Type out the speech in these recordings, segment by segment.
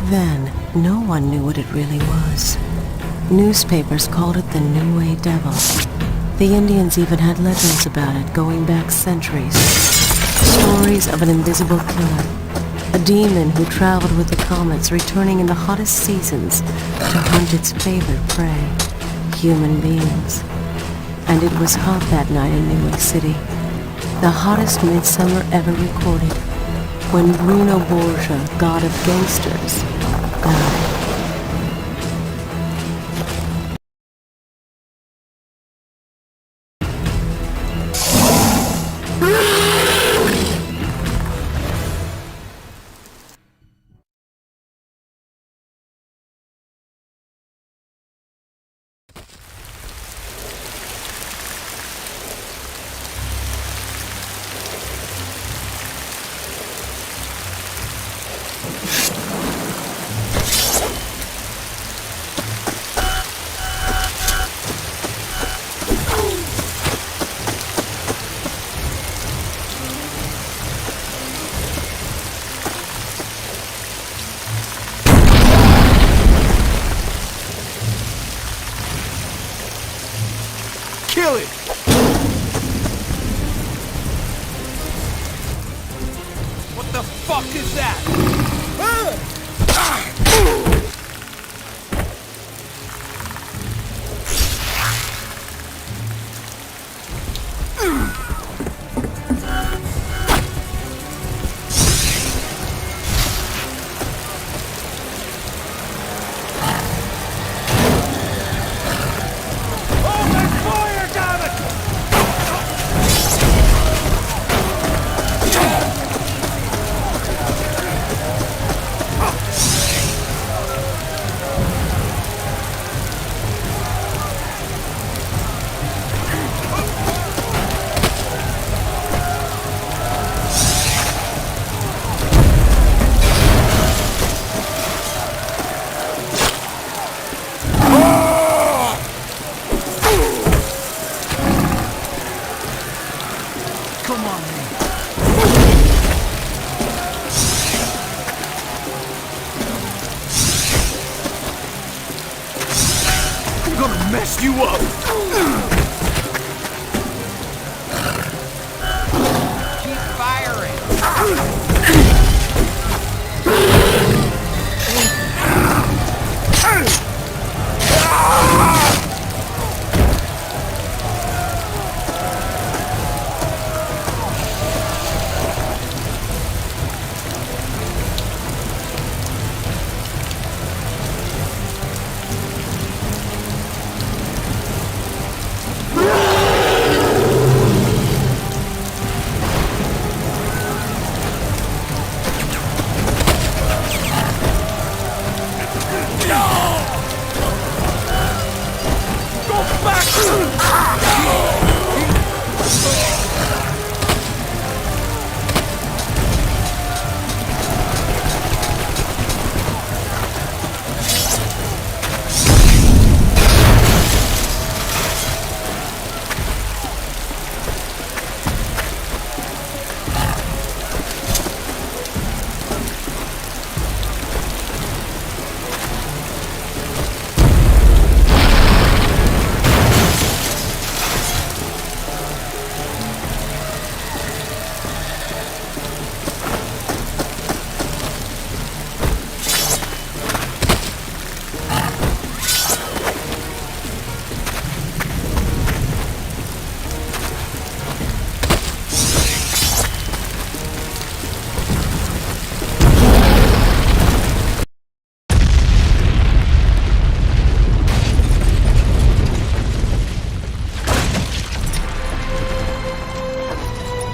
then, no one knew what it really was. Newspapers called it the New Way Devil. The Indians even had legends about it going back centuries. Stories of an invisible killer, a demon who traveled with the comets, returning in the hottest seasons to hunt its favorite prey, human beings. And it was hot that night in New York City, the hottest midsummer ever recorded, when Bruno Borgia, god of gangsters, died. Kill it! What the fuck is that? You up! Keep firing!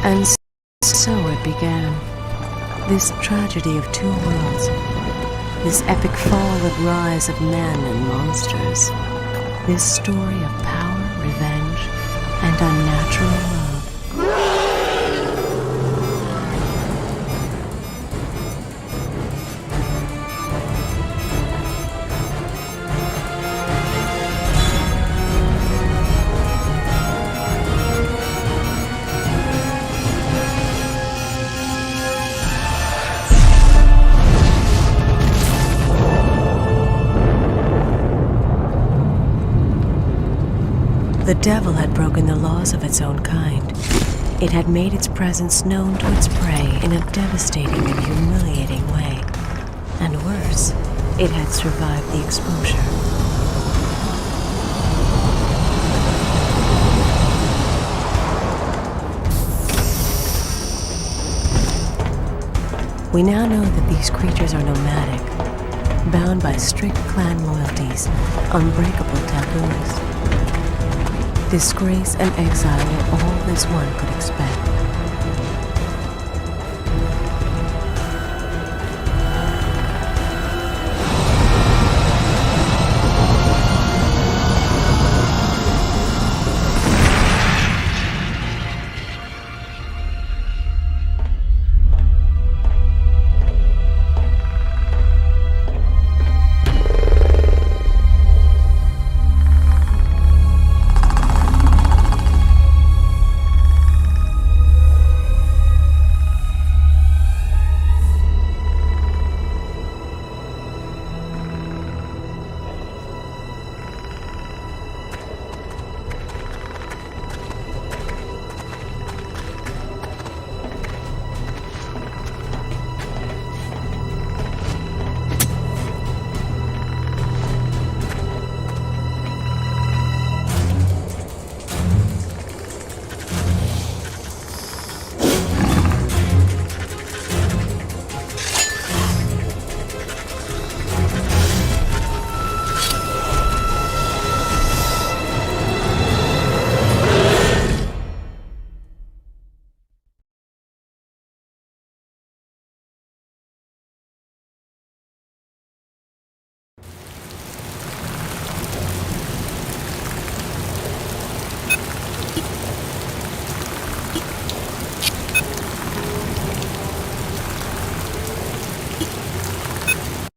And so it began. This tragedy of two worlds. This epic fall and rise of men and monsters. This story of power, revenge, and unnatural love. The devil had broken the laws of its own kind. It had made its presence known to its prey in a devastating and humiliating way. And worse, it had survived the exposure. We now know that these creatures are nomadic, bound by strict clan loyalties, unbreakable taboos. Disgrace and exile were all as one could expect.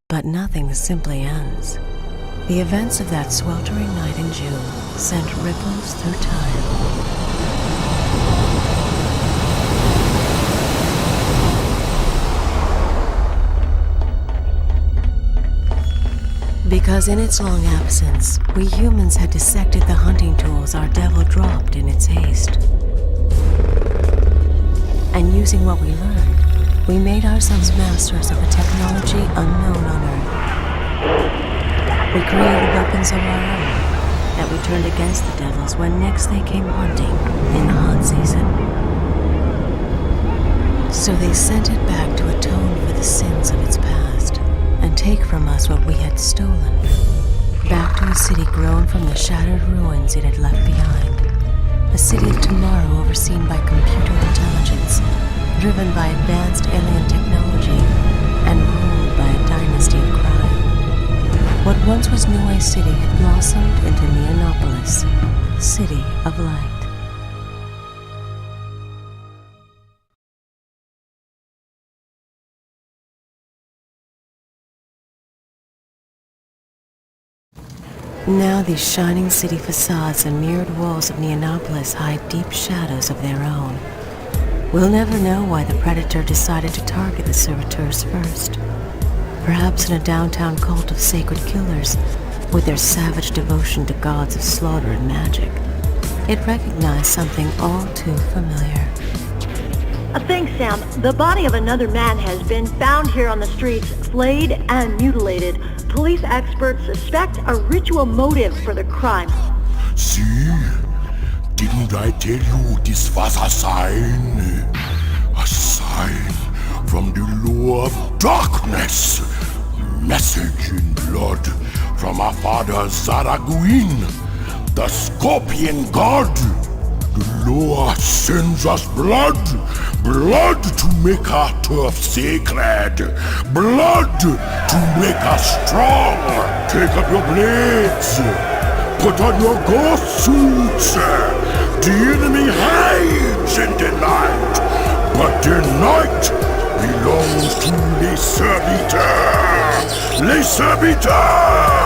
But nothing simply ends. The events of that sweltering night in June sent ripples through time. Because in its long absence, we humans had dissected the hunting tools our devil dropped in its haste. And using what we learned, we made ourselves masters of a technology unknown on Earth. We created weapons of our own that we turned against the devils when next they came hunting in the hunt season. So they sent it back to atone for the sins of its past and take from us what we had stolen, back to a city grown from the shattered ruins it had left behind. A city of tomorrow overseen by computer intelligence, driven by advanced alien technology, and ruled by a dynasty of crime. What once was New City had blossomed into Neonópolis, City of Light. Now these shining city facades and mirrored walls of Neonópolis hide deep shadows of their own. We'll never know why the Predator decided to target the servitors first. Perhaps in a downtown cult of sacred killers, with their savage devotion to gods of slaughter and magic, it recognized something all too familiar. Thanks, Sam. The body of another man has been found here on the streets, flayed and mutilated. Police experts suspect a ritual motive for the crime. See? Didn't I tell you this was a sign? A sign from the law of darkness. Message in blood from our father Zaraguin, the Scorpion God. The law sends us blood. Blood to make our turf sacred. Blood to make us strong. Take up your blades. Put on your ghost suits. The enemy hides in the night, but the night belongs to les serviteurs. Les serviteurs!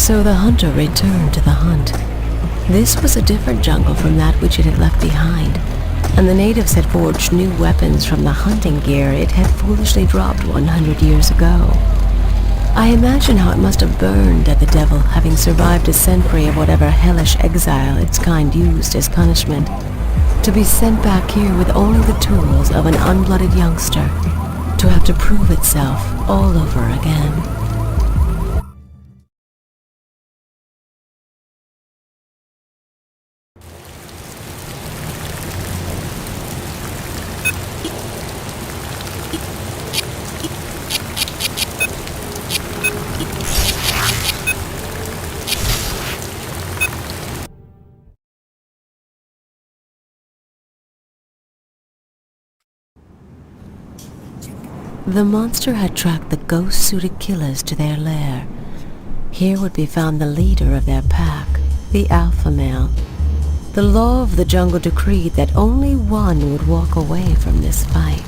So the hunter returned to the hunt. This was a different jungle from that which it had left behind, and the natives had forged new weapons from the hunting gear it had foolishly dropped 100 years ago. I imagine how it must have burned at the devil, having survived a century of whatever hellish exile its kind used as punishment, to be sent back here with only the tools of an unblooded youngster, to have to prove itself all over again. The monster had tracked the ghost-suited killers to their lair. Here would be found the leader of their pack, the alpha male. The law of the jungle decreed that only one would walk away from this fight.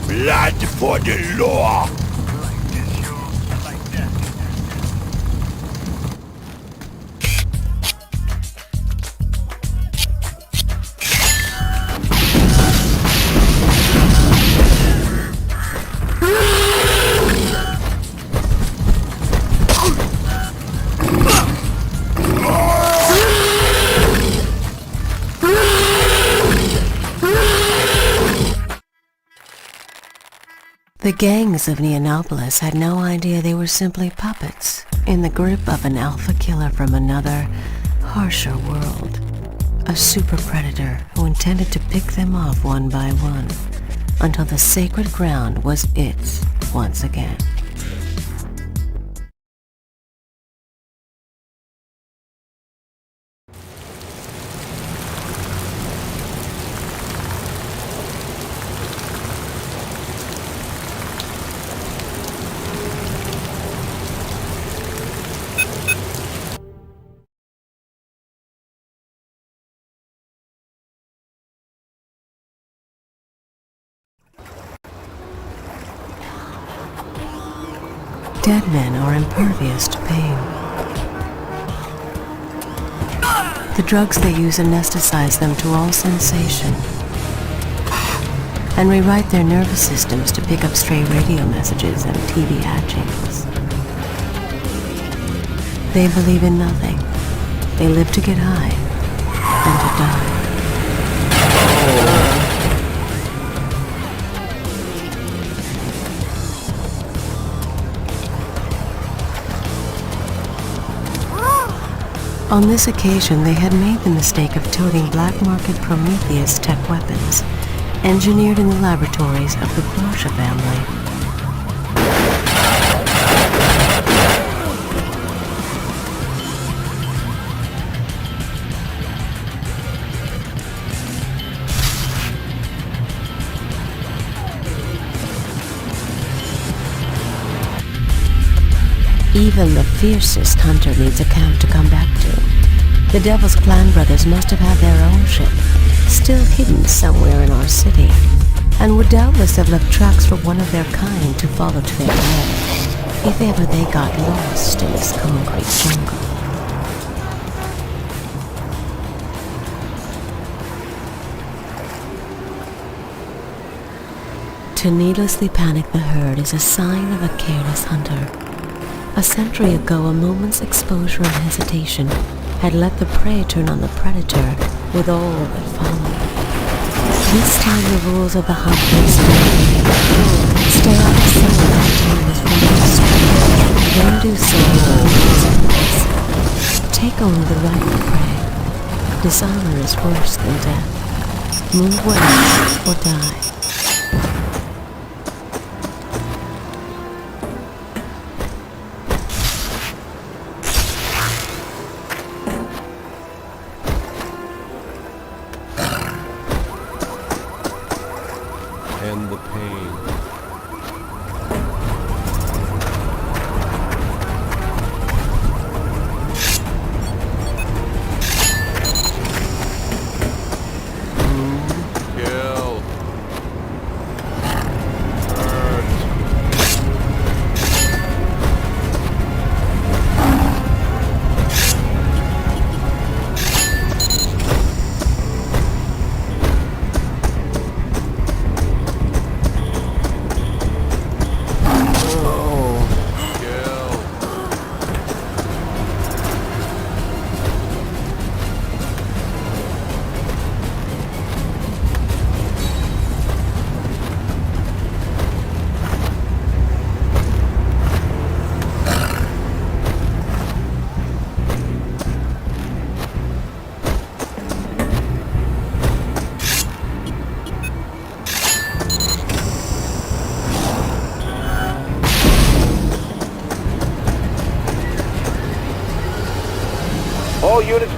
Blood for the law! The gangs of Neonópolis had no idea they were simply puppets in the grip of an alpha killer from another, harsher world. A super predator who intended to pick them off one by one until the sacred ground was its once again. Dead men are impervious to pain. The drugs they use anesthetize them to all sensation and rewrite their nervous systems to pick up stray radio messages and TV hatchings. They believe in nothing. They live to get high and to die. On this occasion, they had made the mistake of toting black market Prometheus tech weapons, engineered in the laboratories of the Porsche family. Even the fiercest hunter needs a camp to come back to. The Devil's clan brothers must have had their own ship, still hidden somewhere in our city, and would doubtless have left tracks for one of their kind to follow to their lair, if ever they got lost in this concrete jungle. To needlessly panic the herd is a sign of a careless hunter. A century ago, a moment's exposure and hesitation had let the prey turn on the predator with all that followed. This time the rules of the hunt were still. Stay out of sight that time is from the street. Then do so in take only the right prey. Dishonor is worse than death. Move well or die. End the pain. Kill. Hurt.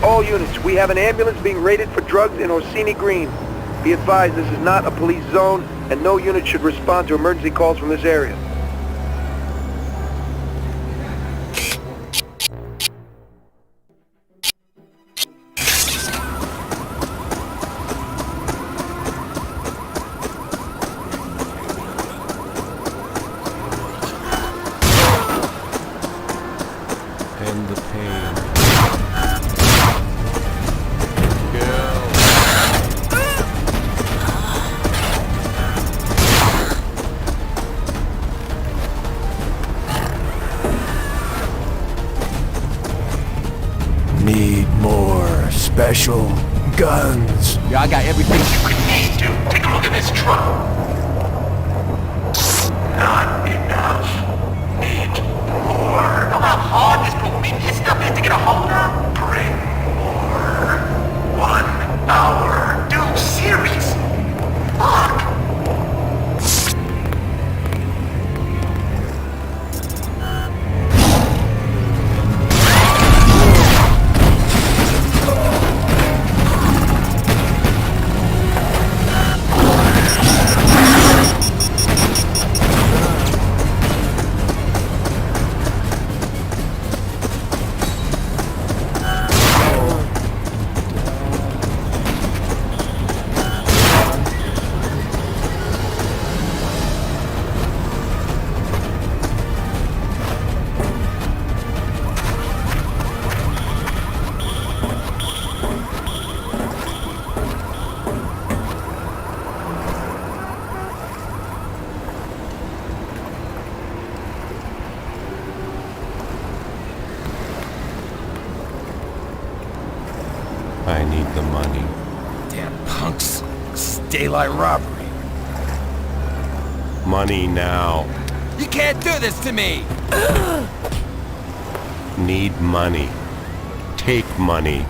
All units, we have an ambulance being raided for drugs in Orsini Green. Be advised, this is not a police zone, and no unit should respond to emergency calls from this area. End the pain. Need more special guns. Yeah, I got everything. Need to take a look at this truck. Not enough. Need more. Know how hard this Prometheus stuff is to get a hold of? Bring more. 1 hour. Dude, serious? Fuck! I need the money. Damn punks. It's daylight robbery. Money now. You can't do this to me! Need money. Take money.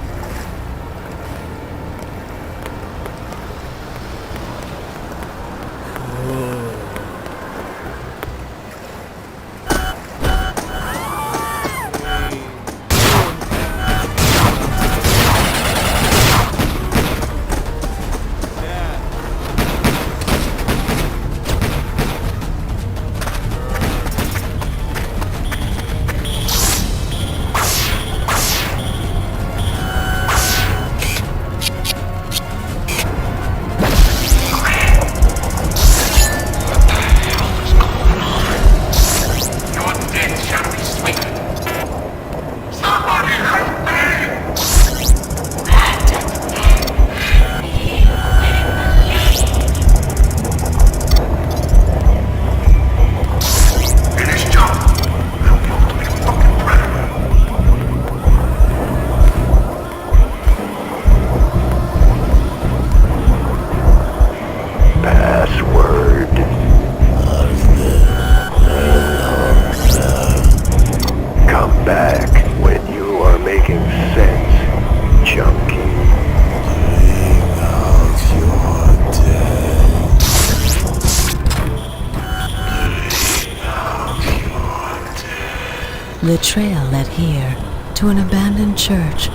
The trail led here to an abandoned church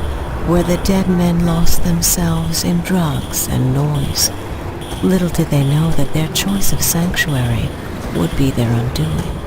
where the dead men lost themselves in drugs and noise. Little did they know that their choice of sanctuary would be their undoing.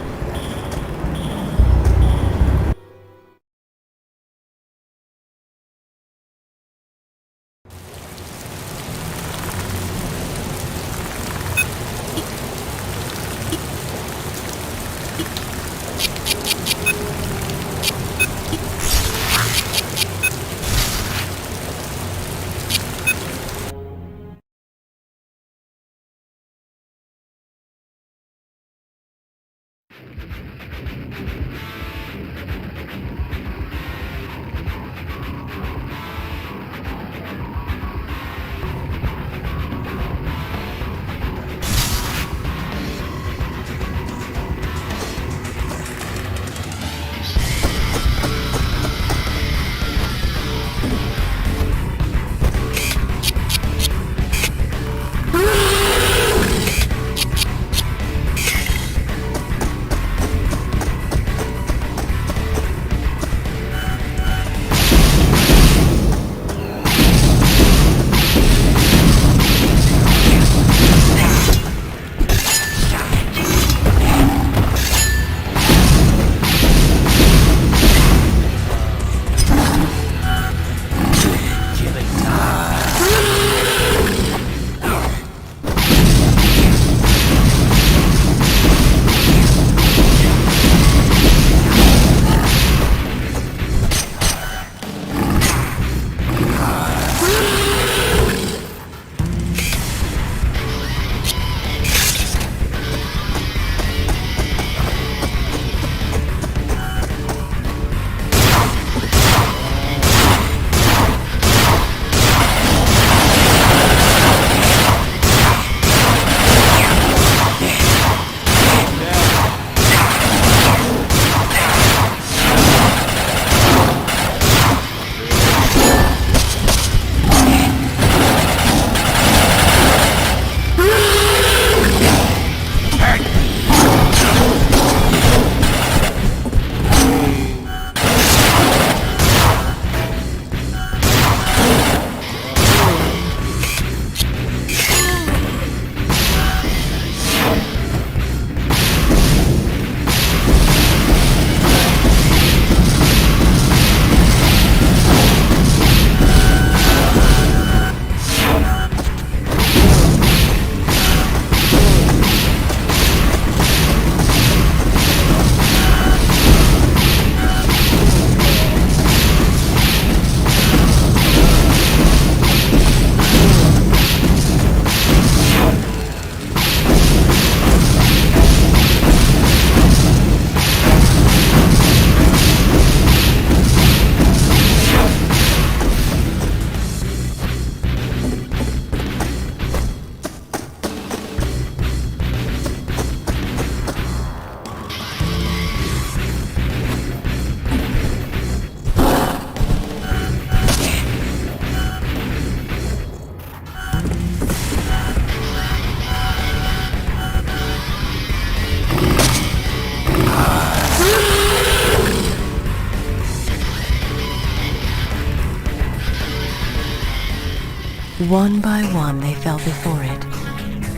One by one they fell before it.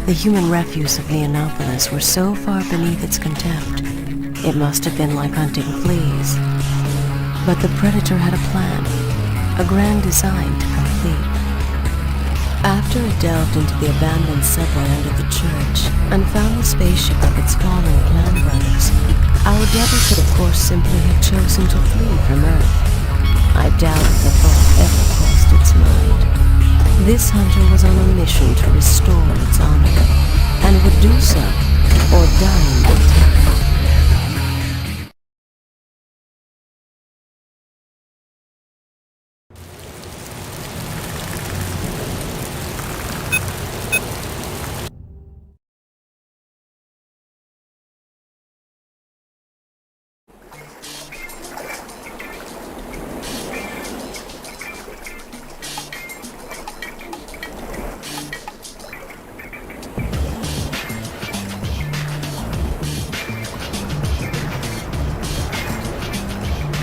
The human refuse of Neonópolis were so far beneath its contempt, it must have been like hunting fleas. But the Predator had a plan, a grand design to complete. After it delved into the abandoned subway under the church and found the spaceship of its fallen clan brothers, our devil could of course simply have chosen to flee from Earth. I doubt if the thought ever crossed its mind. This hunter was on a mission to restore its honor, and would do so, or die in good time.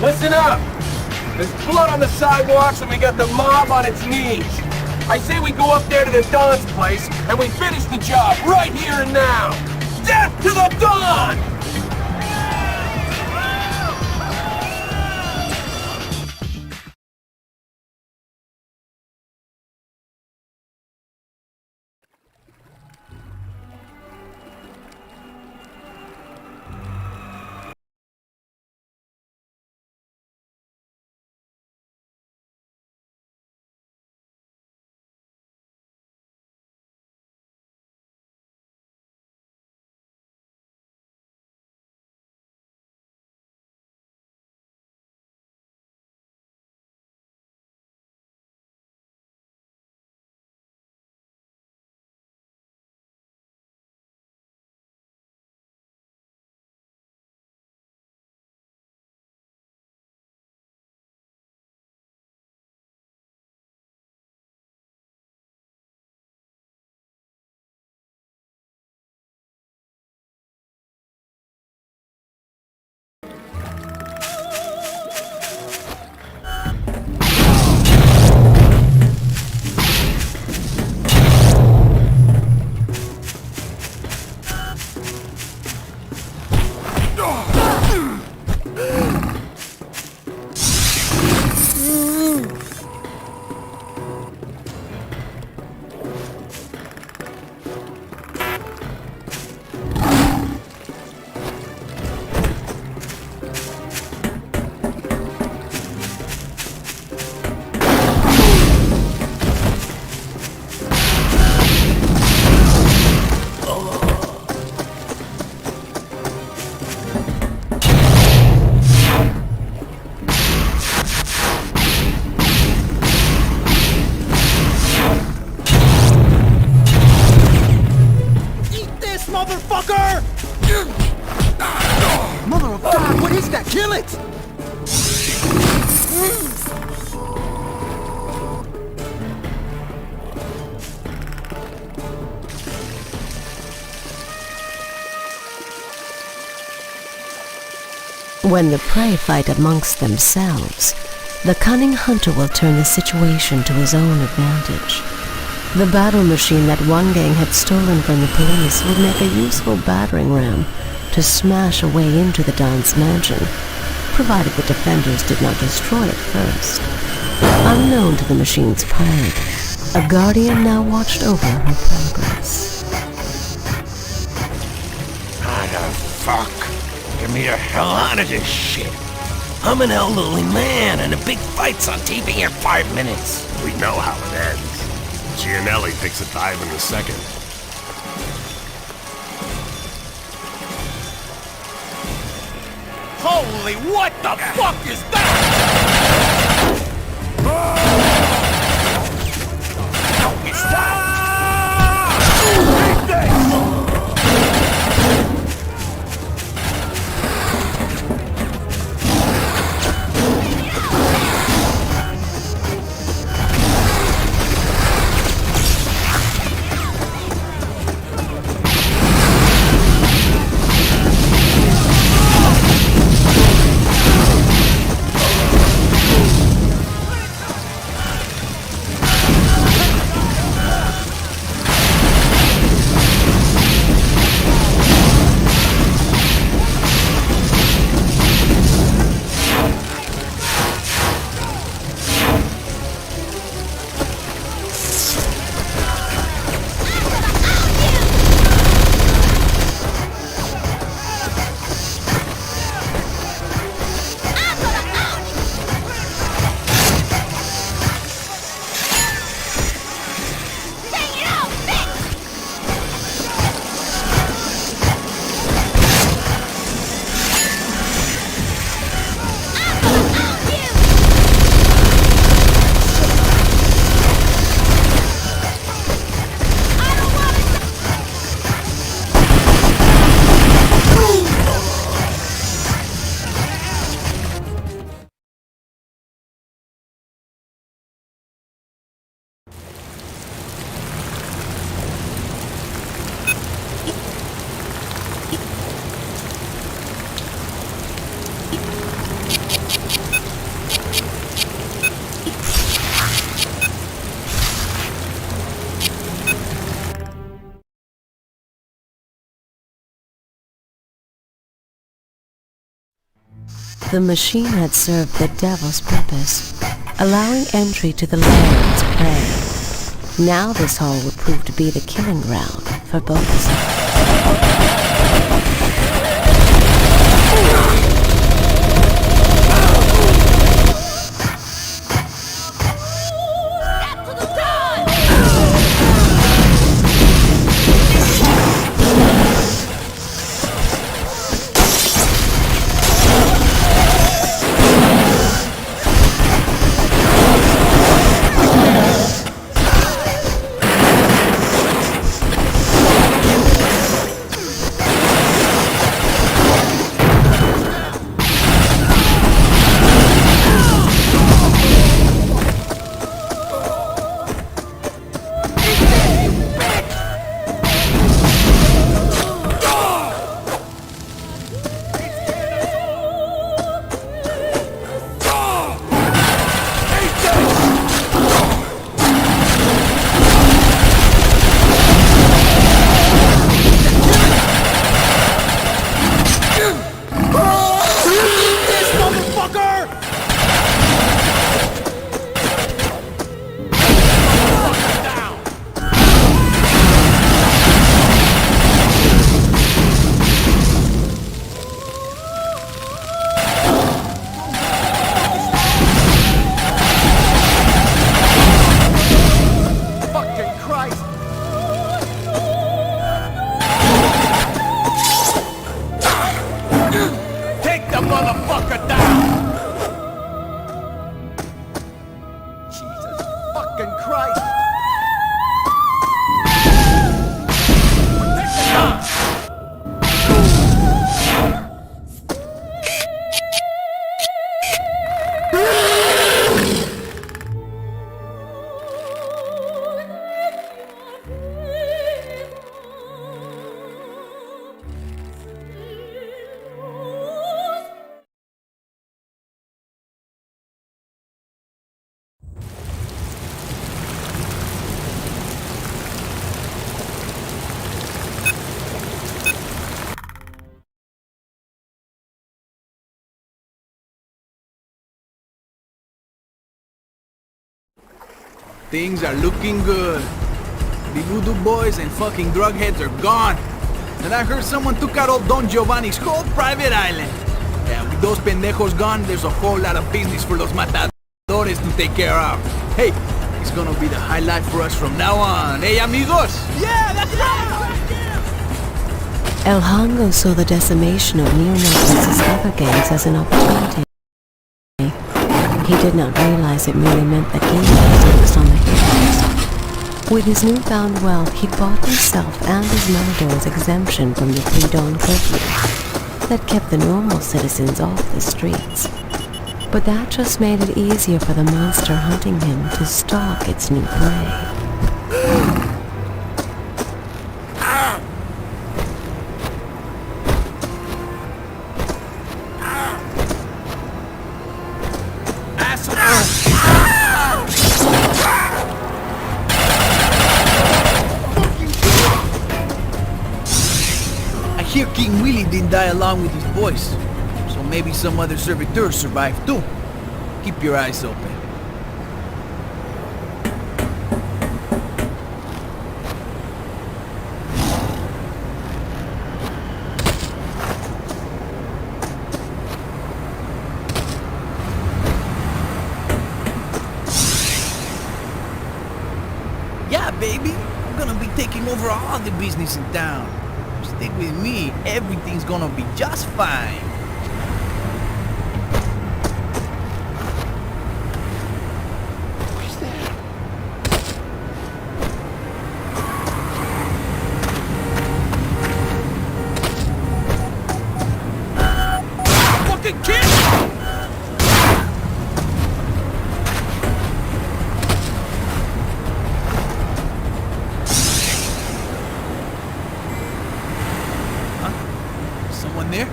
Listen up! There's blood on the sidewalks and we got the mob on its knees. I say we go up there to the Don's place and we finish the job right here and now. Death to the Don! When the prey fight amongst themselves, the cunning hunter will turn the situation to his own advantage. The battle machine that one gang had stolen from the police would make a useful battering ram to smash a way into the Don's mansion, provided the defenders did not destroy it first. Unknown to the machine's pilot, a guardian now watched over her progress. How the fuck? Get me the hell out of this shit. I'm an elderly man and a big fight's on TV in 5 minutes. We know how it ends. Gianelli takes a dive in the second. Holy, what the fuck is that? It's time! Take this! The machine had served the devil's purpose, allowing entry to the lair of its prey. Now this hole would prove to be the killing ground for both sides. Things are looking good. The voodoo boys and fucking drug heads are gone. And I heard someone took out old Don Giovanni's whole private island. Yeah, with those pendejos gone, there's a whole lot of business for los matadores to take care of. Hey, it's gonna be the highlight for us from now on. Hey, amigos! Yeah, that's right! El Hongo saw the decimation of Neonópolis' other gangs as an opportunity. He did not realize it merely meant that he was focused on the heroes. With his newfound wealth, he bought himself and his matadors exemption from the pre-dawn curfew that kept the normal citizens off the streets. But that just made it easier for the monster hunting him to stalk its new prey. I hear King Willie didn't die along with his boys, so maybe some other servitors survived too. Keep your eyes open. Yeah, baby, I'm gonna be taking over all the business in town. Stick with me, everything's gonna be just fine. Who's that? Fucking kid! There?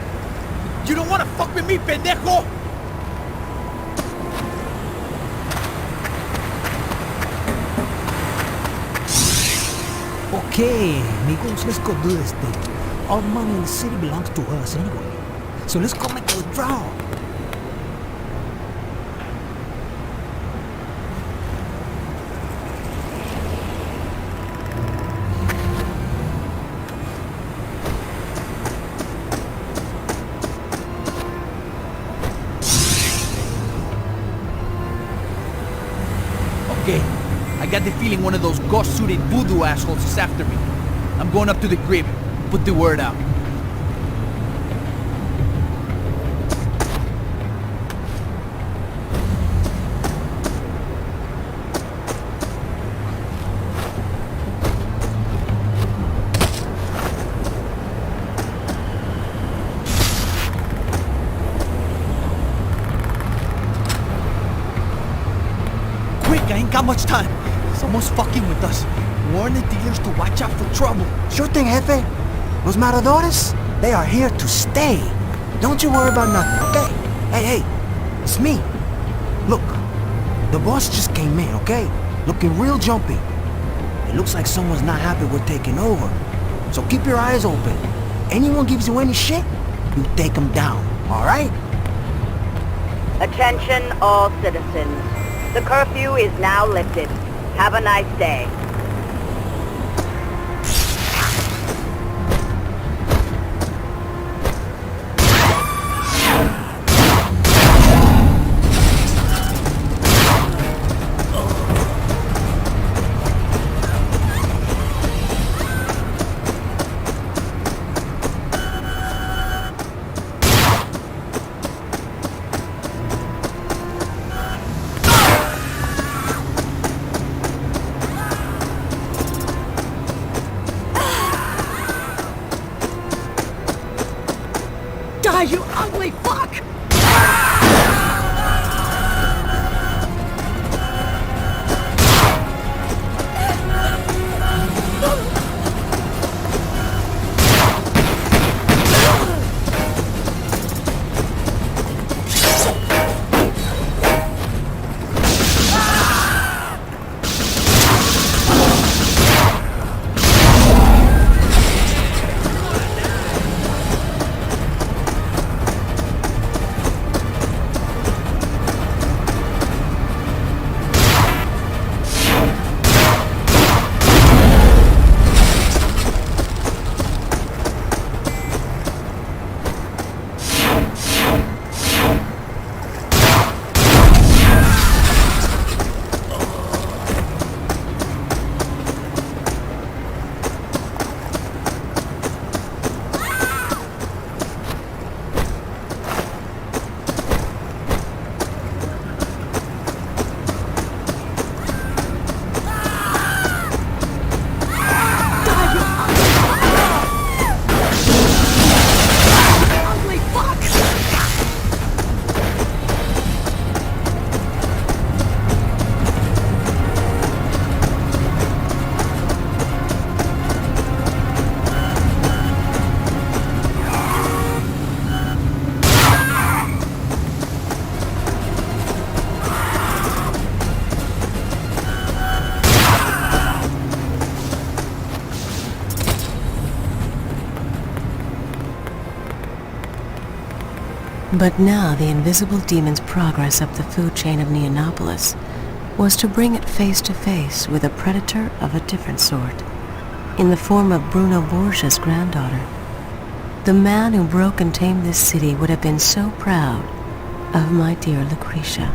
You don't want to fuck with me, pendejo! Okay, amigos, let's go do this thing. All money in the city belongs to us anyway. So let's go make a withdrawal. got the feeling one of those ghost-suited voodoo assholes is after me. I'm going up to the crib. Put the word out. Quick, I ain't got much time. Someone's fucking with us. Warn the dealers to watch out for trouble. Sure thing, Jefe. Los matadores, they are here to stay. Don't you worry about nothing, okay? Hey, it's me. Look, the boss just came in, okay? Looking real jumpy. It looks like someone's not happy we're taking over. So keep your eyes open. Anyone gives you any shit, you take them down, alright? Attention all citizens. The curfew is now lifted. Have a nice day. Die, you ugly fuck! But now the invisible demon's progress up the food chain of Neonópolis was to bring it face to face with a predator of a different sort, in the form of Bruno Borgia's granddaughter. The man who broke and tamed this city would have been so proud of my dear Lucretia.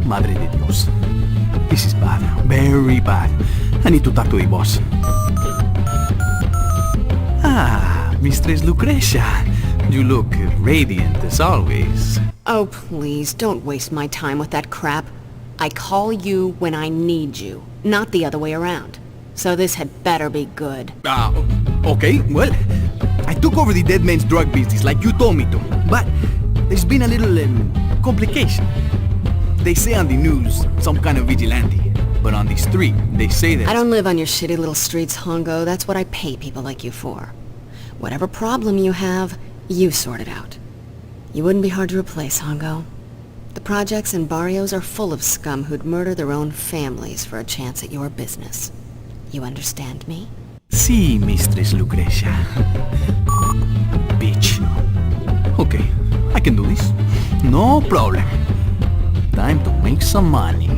Madre de Dios. This is bad. Very bad. I need to talk to the boss. Ah, Mistress Lucretia. You look radiant as always. Oh, please, don't waste my time with that crap. I call you when I need you, not the other way around. So this had better be good. Okay, well, I took over the dead man's drug business like you told me to, but there's been a little complication. They say on the news, some kind of vigilante, but on the street, they say that... I don't live on your shitty little streets, Hongo. That's what I pay people like you for. Whatever problem you have, you sort it out. You wouldn't be hard to replace, Hongo. The projects and barrios are full of scum who'd murder their own families for a chance at your business. You understand me? Sí, Mistress Lucrecia. Bitch. Okay, I can do this. No problem. Time to make some money.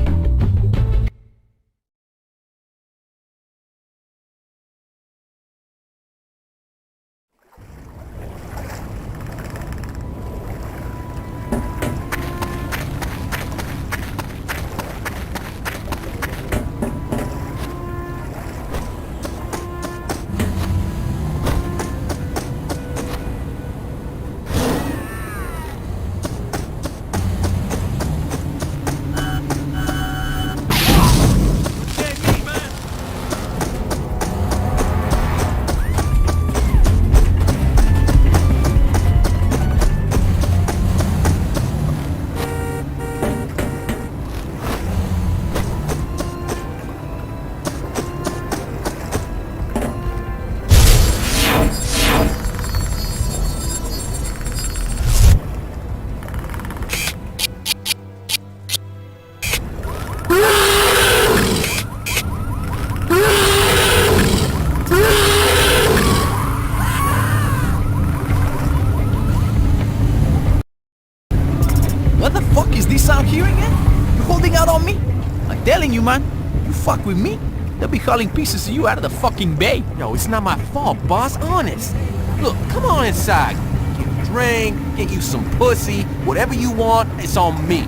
You, man, you fuck with me, they'll be hauling pieces of you out of the fucking bay. Yo, it's not my fault, boss, honest. Look, come on inside. Get a drink, get you some pussy, whatever you want, it's on me.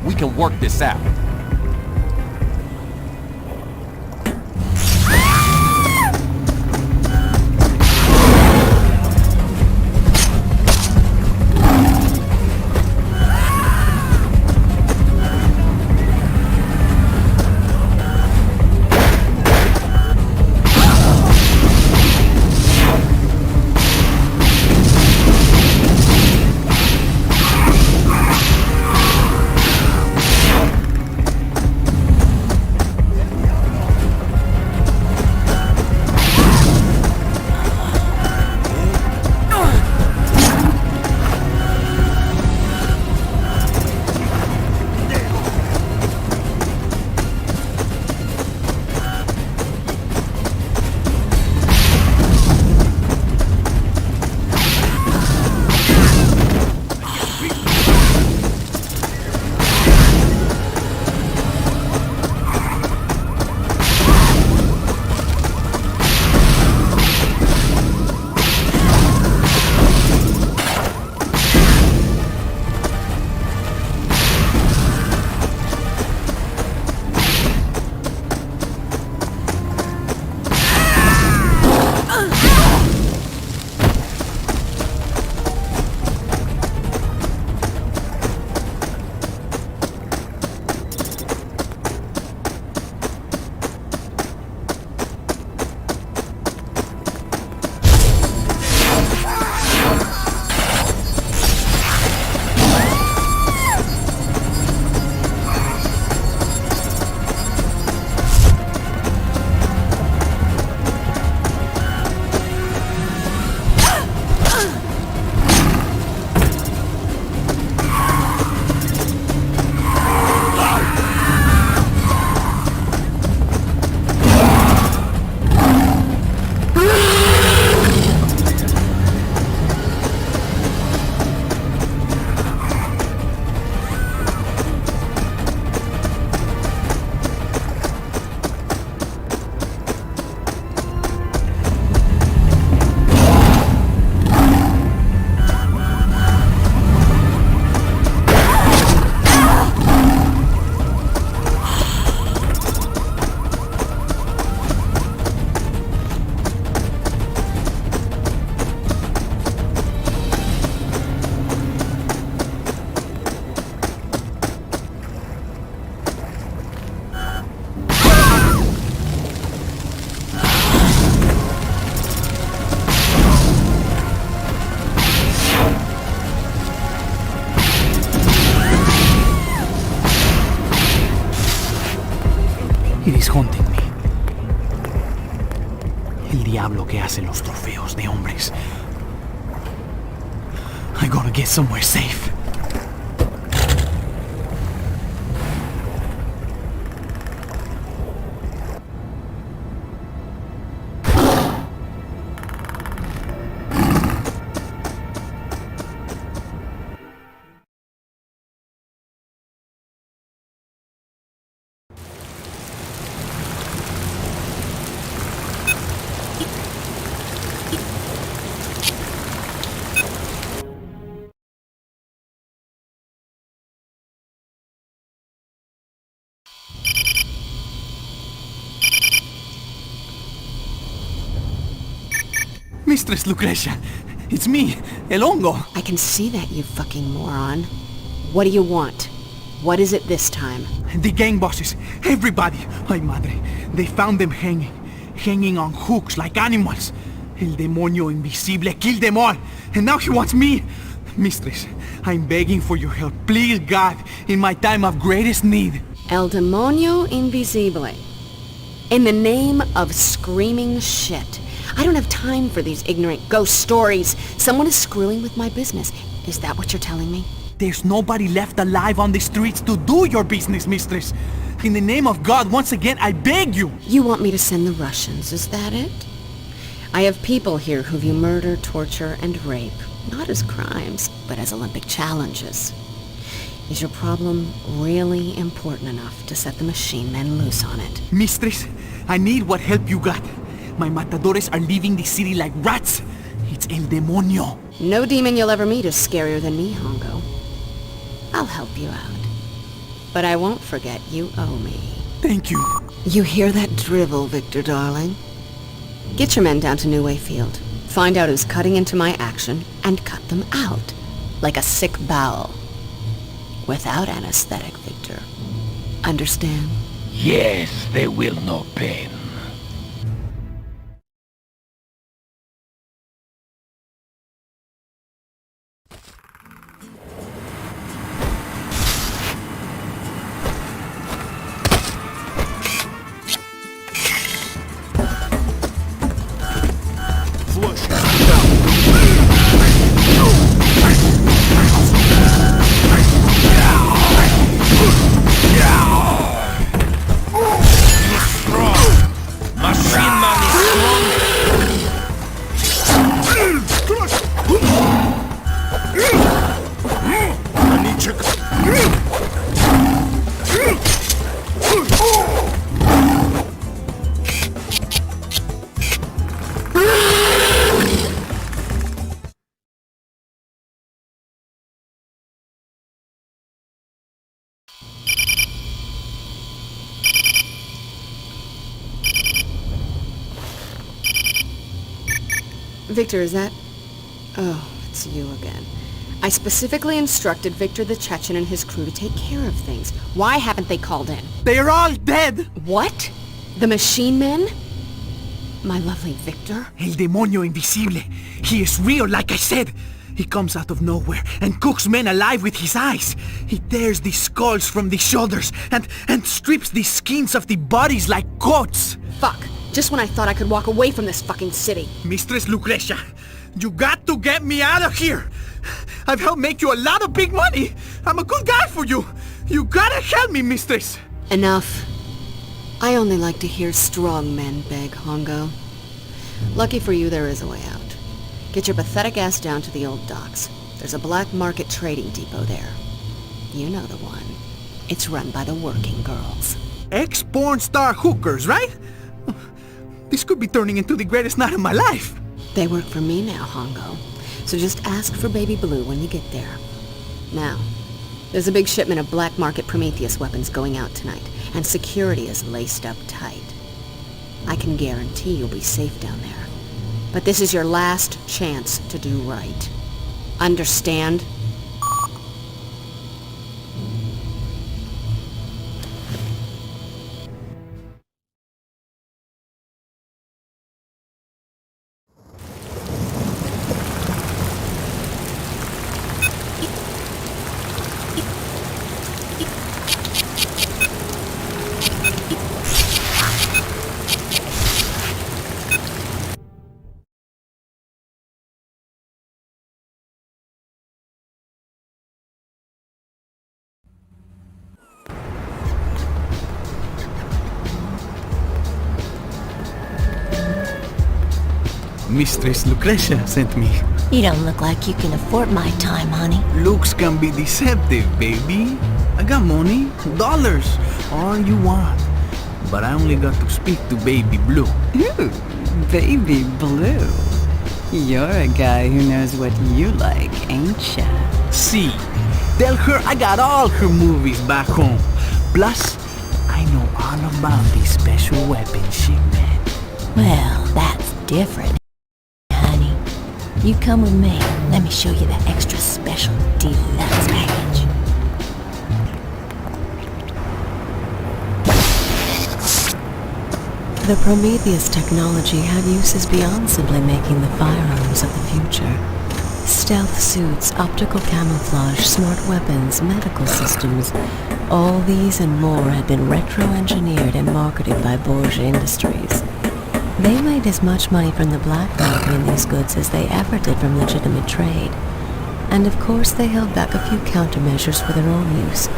We can work this out. It is haunting me. El diablo que hace los trofeos de hombres. I gotta get somewhere safe. Mistress Lucrecia. It's me, El Hongo. I can see that, you fucking moron. What do you want? What is it this time? The gang bosses, everybody, ay madre, they found them hanging on hooks like animals. El demonio invisible killed them all, and now he wants me. Mistress, I'm begging for your help, please God, in my time of greatest need. El demonio invisible. In the name of screaming shit. I don't have time for these ignorant ghost stories. Someone is screwing with my business. Is that what you're telling me? There's nobody left alive on the streets to do your business, mistress. In the name of God, once again, I beg you. You want me to send the Russians, is that it? I have people here who view murder, torture, and rape, not as crimes, but as Olympic challenges. Is your problem really important enough to set the machine men loose on it? Mistress, I need what help you got. My matadores are leaving the city like rats. It's El Demonio. No demon you'll ever meet is scarier than me, Hongo. I'll help you out. But I won't forget you owe me. Thank you. You hear that drivel, Victor, darling? Get your men down to New Way Field. Find out who's cutting into my action, and cut them out. Like a sick bowel. Without anesthetic, Victor. Understand? Yes, they will know pain. Victor, is that... Oh, it's you again. I specifically instructed Victor the Chechen and his crew to take care of things. Why haven't they called in? They're all dead! What? The machine men? My lovely Victor? El Demonio Invisible. He is real, like I said. He comes out of nowhere and cooks men alive with his eyes. He tears the skulls from the shoulders and strips the skins of the bodies like coats. Fuck. Just when I thought I could walk away from this fucking city. Mistress Lucrecia, you got to get me out of here. I've helped make you a lot of big money. I'm a good guy for you. You gotta help me, mistress. Enough. I only like to hear strong men beg, Hongo. Lucky for you, there is a way out. Get your pathetic ass down to the old docks. There's a black market trading depot there. You know the one. It's run by the working girls. Ex-porn star hookers, right? This could be turning into the greatest night of my life. They work for me now, Hongo. So just ask for Baby Blue when you get there. Now, there's a big shipment of black market Prometheus weapons going out tonight, and security is laced up tight. I can guarantee you'll be safe down there. But this is your last chance to do right. Understand? Mistress Lucrecia sent me. You don't look like you can afford my time, honey. Looks can be deceptive, baby. I got money, dollars, all you want. But I only got to speak to Baby Blue. Ooh, Baby Blue. You're a guy who knows what you like, ain't ya? See, tell her I got all her movies back home. Plus, I know all about the special weapon shipment. Well, that's different, honey. You come with me. Let me show you the extra special deluxe package. The Prometheus technology had uses beyond simply making the firearms of the future. Stealth suits, optical camouflage, smart weapons, medical systems, all these and more had been retro-engineered and marketed by Borgia Industries. They made as much money from the black market in these goods as they ever did from legitimate trade. And of course they held back a few countermeasures for their own use,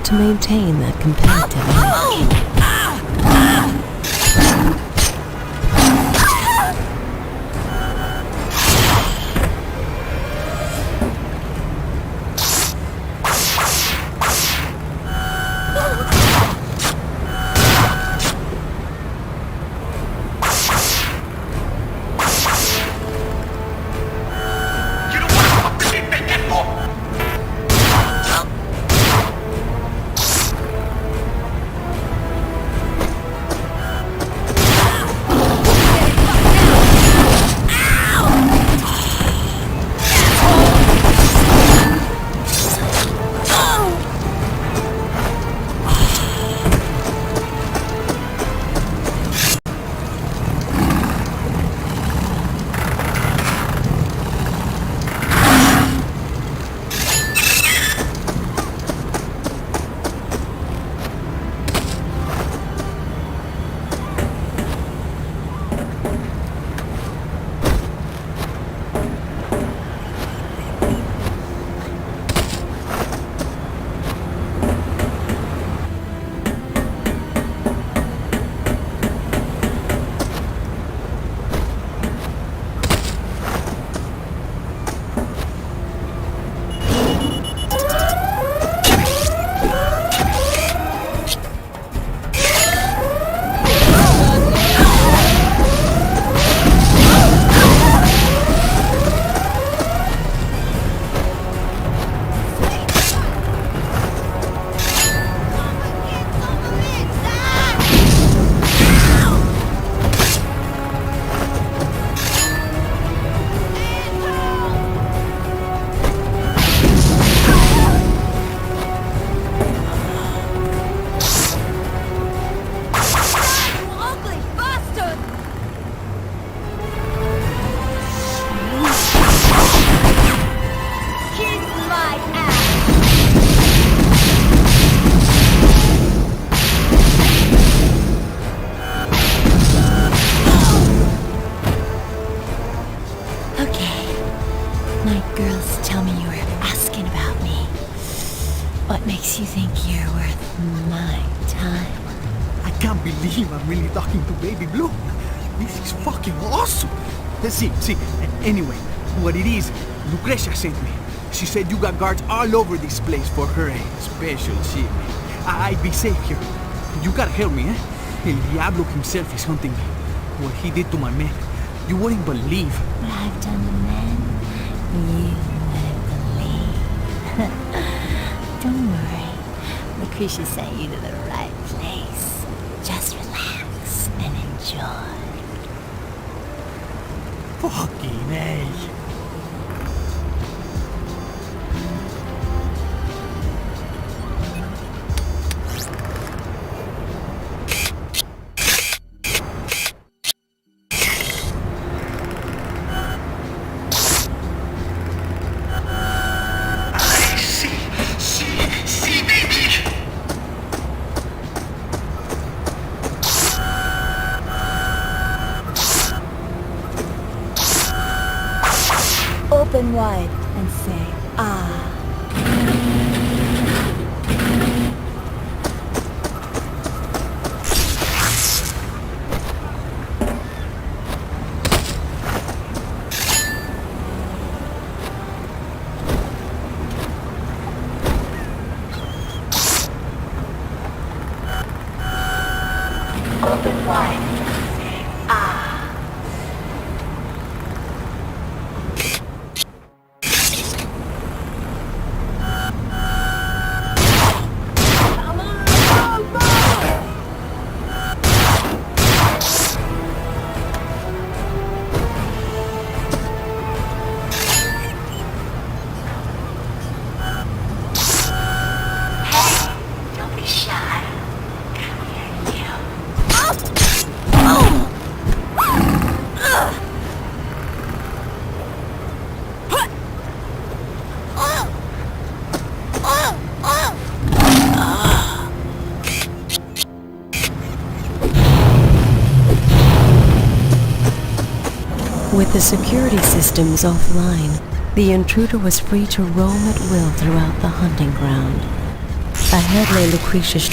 to maintain that competitive edge. What makes you think you're worth my time? I can't believe I'm really talking to Baby Blue. This is fucking awesome. See, anyway, what it is, Lucrecia sent me. She said you got guards all over this place for her special shipment. I'd be safe here. You gotta help me, eh? El Diablo himself is hunting me. What he did to my men, you wouldn't believe. What I've done to men, you wouldn't believe. Don't worry. Lucrecia sent you to the right place. Just relax and enjoy. Fucking A. Open wide and say, ah. Open wide and say, ah. With the security systems offline, the intruder was free to roam at will throughout the hunting ground. Ahead lay Lucretia's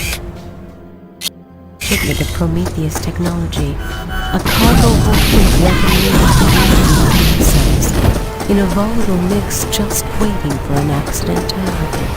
shipment of Prometheus technology, a cargo hold with weaponry themselves, in a volatile mix just waiting for an accident to happen.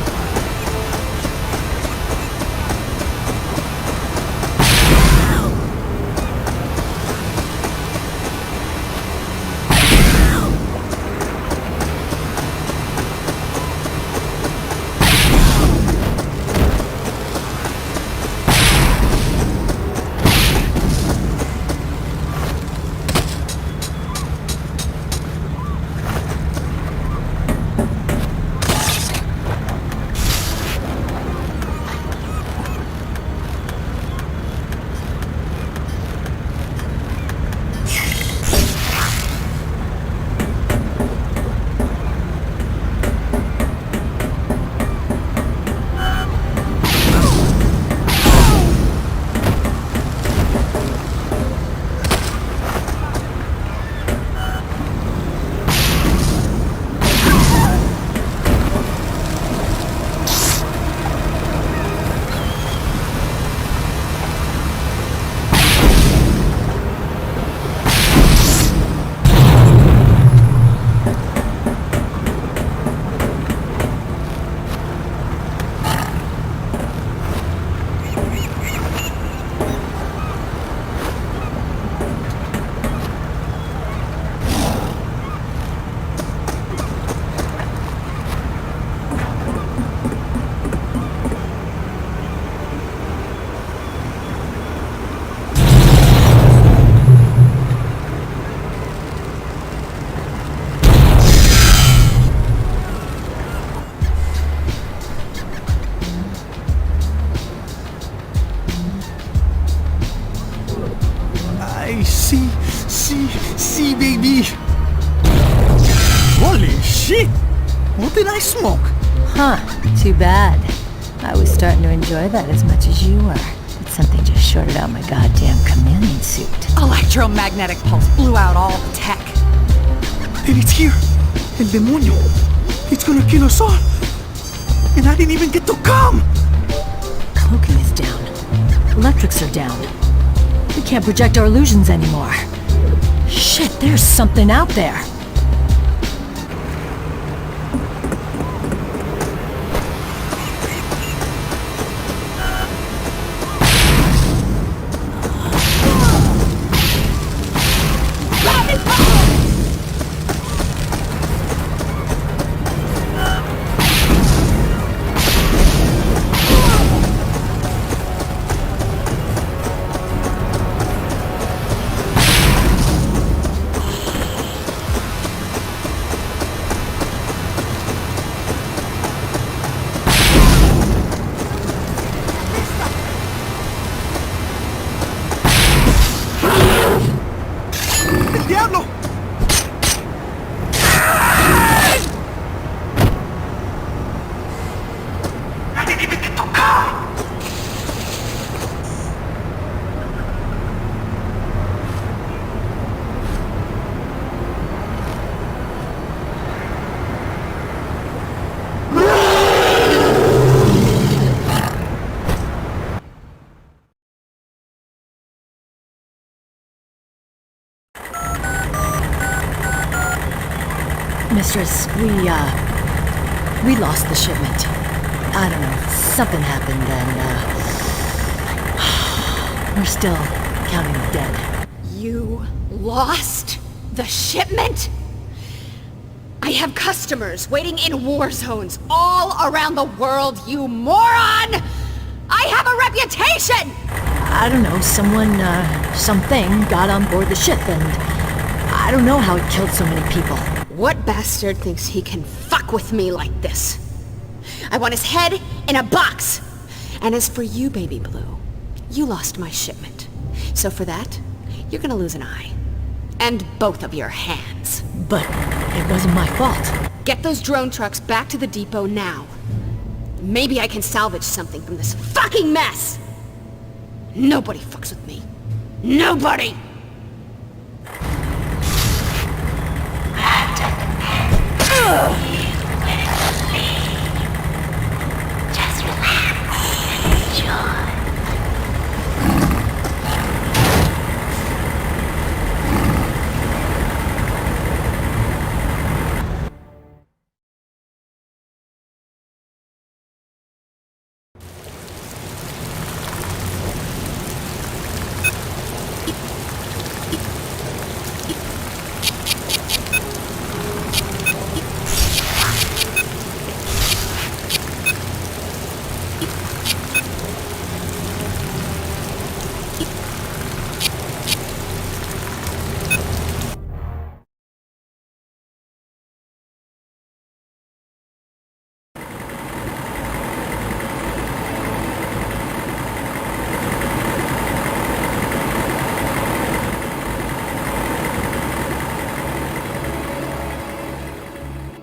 See, baby! Holy shit! What did I smoke? Huh, too bad. I was starting to enjoy that as much as you were. But something just shorted out my goddamn chameleon suit. Electromagnetic pulse blew out all the tech. And it's here! El demonio! It's gonna kill us all! And I didn't even get to come! Cloaking is down. Electrics are down. We can't project our illusions anymore. Shit, there's something out there. Mistress, we lost the shipment. I don't know, something happened and, we're still counting the dead. You lost the shipment? I have customers waiting in war zones all around the world, you moron! I have a reputation! I don't know, something got on board the ship and I don't know how it killed so many people. What bastard thinks he can fuck with me like this? I want his head in a box! And as for you, Baby Blue, you lost my shipment. So for that, you're gonna lose an eye. And both of your hands. But it wasn't my fault. Get those drone trucks back to the depot now. Maybe I can salvage something from this fucking mess! Nobody fucks with me. Nobody! Just relax and enjoy.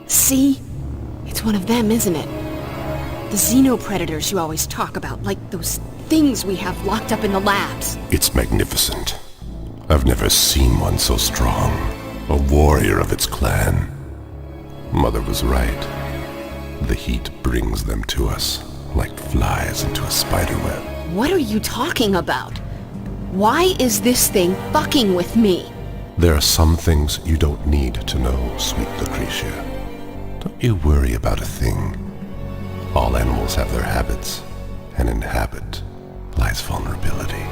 See? It's one of them, isn't it? The xenopredators you always talk about, like those things we have locked up in the labs. It's magnificent. I've never seen one so strong. A warrior of its clan. Mother was right. The heat brings them to us, like flies into a spiderweb. What are you talking about? Why is this thing fucking with me? There are some things you don't need to know, sweet Lucretia. Don't you worry about a thing. All animals have their habits, and in habit lies vulnerability.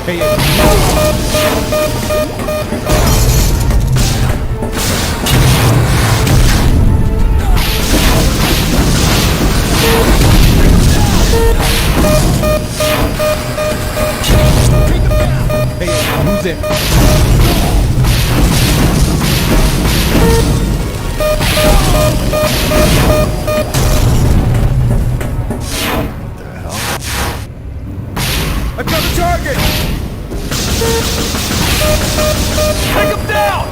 Hey, hey. Hey, who's there? I've got the target! Take him down!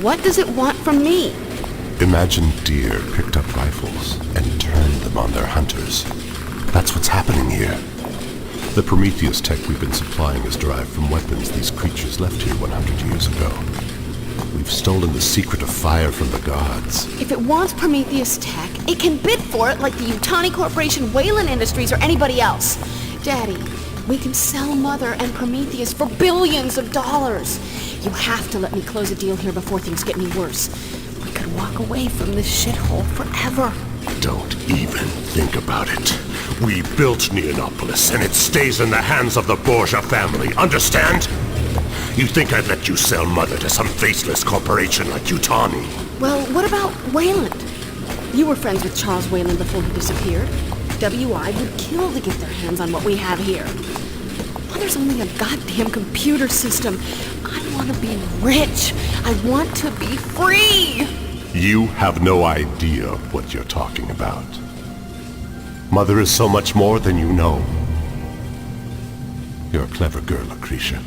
What does it want from me? Imagine deer picked up rifles and turned them on their hunters. That's what's happening here. The Prometheus tech we've been supplying is derived from weapons these creatures left here 100 years ago. We've stolen the secret of fire from the gods. If it wants Prometheus tech, it can bid for it like the Yutani Corporation, Wayland Industries, or anybody else. Daddy, we can sell Mother and Prometheus for billions of dollars. You have to let me close a deal here before things get any worse. We could walk away from this shithole forever. Don't even think about it. We built Neonópolis, and it stays in the hands of the Borgia family, understand? You think I'd let you sell Mother to some faceless corporation like Yutani? Well, what about Wayland? You were friends with Charles Wayland before he disappeared. WI would kill to get their hands on what we have here. Mother's only a goddamn computer system. I want to be rich. I want to be free. You have no idea what you're talking about. Mother is so much more than you know. You're a clever girl, Lucretia.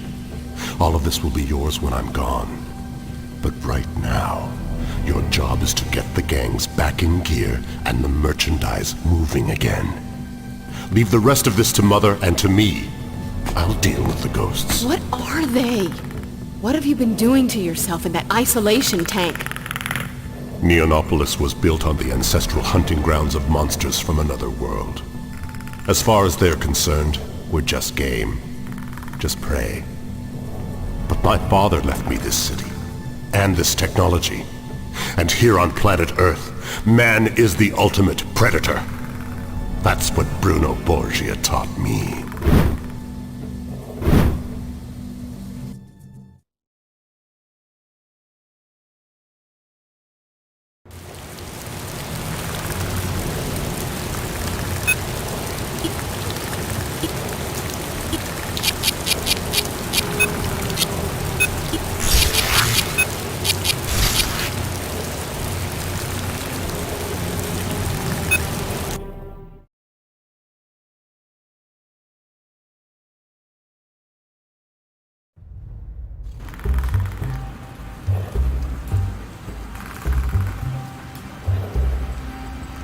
All of this will be yours when I'm gone. But right now, your job is to get the gangs back in gear and the merchandise moving again. Leave the rest of this to Mother and to me. I'll deal with the ghosts. What are they? What have you been doing to yourself in that isolation tank? Neonópolis was built on the ancestral hunting grounds of monsters from another world. As far as they're concerned, we're just game. Just prey. But my father left me this city, and this technology. And here on planet Earth, man is the ultimate predator. That's what Bruno Borgia taught me.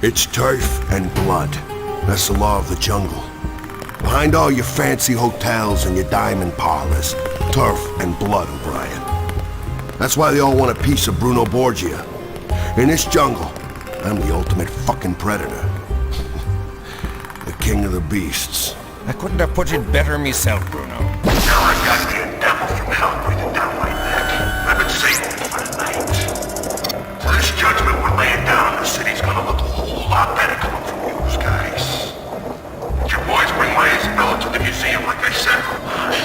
It's turf and blood. That's the law of the jungle. Behind all your fancy hotels and your diamond parlors, turf and blood, O'Brien. That's why they all want a piece of Bruno Borgia. In this jungle, I'm the ultimate fucking predator. The king of the beasts. I couldn't have put it better myself, Bruno. Now I've got the devil from hell breathing down my neck. I've been saving for the night. So this judgment we're laying down, the city's gonna look a whole lot better coming from you guys. Did your boys bring my Isabella to the museum like I said?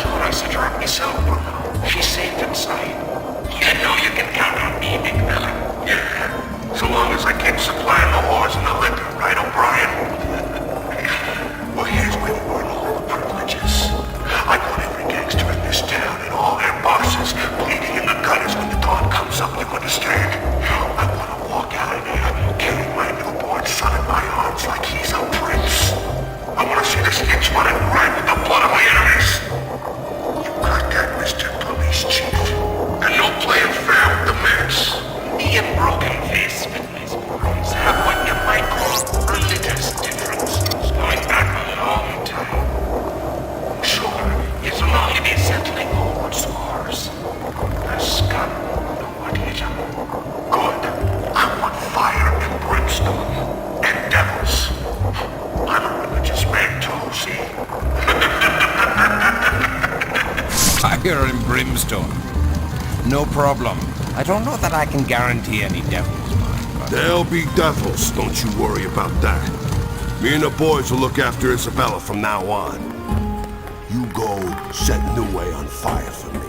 Sure, I set her up myself, Bruno. She's safe inside. You know you can count on me, big fella. Yeah, so long as I keep supplying the whores and the liquor, right, O'Brien? Well, here's where we earn all the privileges. I want every gangster in this town and all their bosses bleeding in the gutters when the dawn comes up, you understand? I want to walk out of there carrying my newborn son in my arms like he's a prince. I want to see the sticks running red with the blood of my enemies. You got that, Mr. Police Chief? And no playing fair with the mess. Me and Broken Face Fitness boys have what you might call religious differences going back a long time. Sure, it's only been settling old scores. The scum know what hit 'em. Good. I want fire and brimstone. And devils. I'm a religious man too, see? Fire and brimstone. No problem. I don't know that I can guarantee any devils, man. But... There'll be devils, don't you worry about that. Me and the boys will look after Isabella from now on. You go set New Way on fire for me.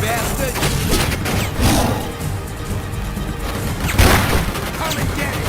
bastard! Come and get it!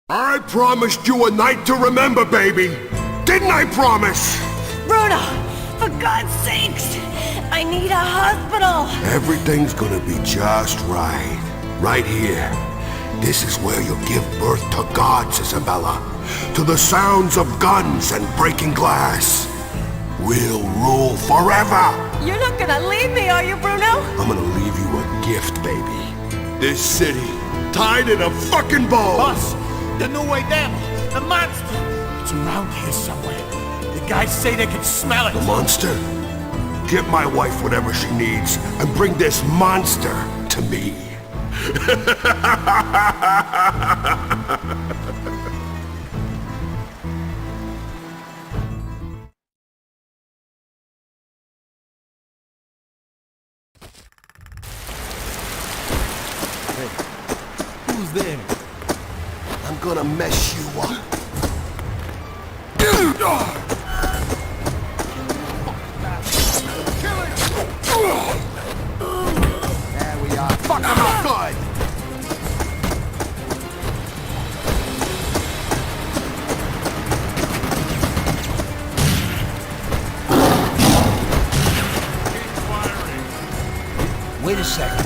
I promised you a night to remember, baby! Didn't I promise? Bruno! For God's sakes! I need a hospital! Everything's gonna be just right. Right here. This is where you'll give birth to gods, Isabella. To the sounds of guns and breaking glass. We'll rule forever! You're not gonna leave me, are you, Bruno? I'm gonna leave you a gift, baby. This city, tied in a fucking bow! Boss! The New Way Devil! The monster! It's around here somewhere. The guys say they can smell it. The monster? Get my wife whatever she needs and bring this monster to me. Who's there? I'm gonna mess you up. There we are. Fuck him up good! Wait a second.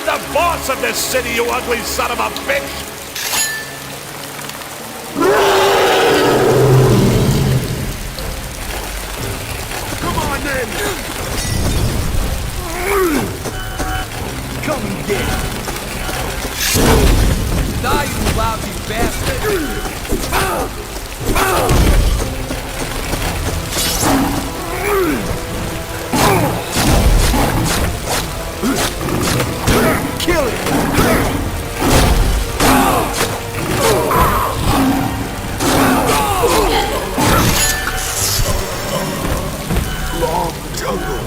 The boss of this city, you ugly son of a bitch! Come on then! Come and get it! Die, you lousy bastard! Kill it! Long jungle.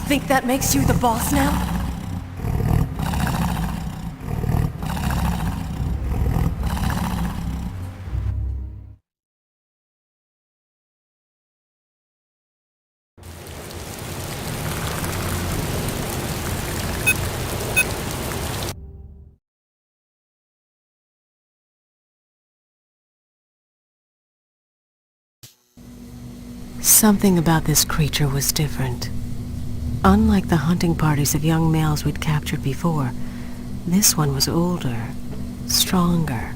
Think that makes you the boss now? Something about this creature was different. Unlike the hunting parties of young males we'd captured before, this one was older, stronger,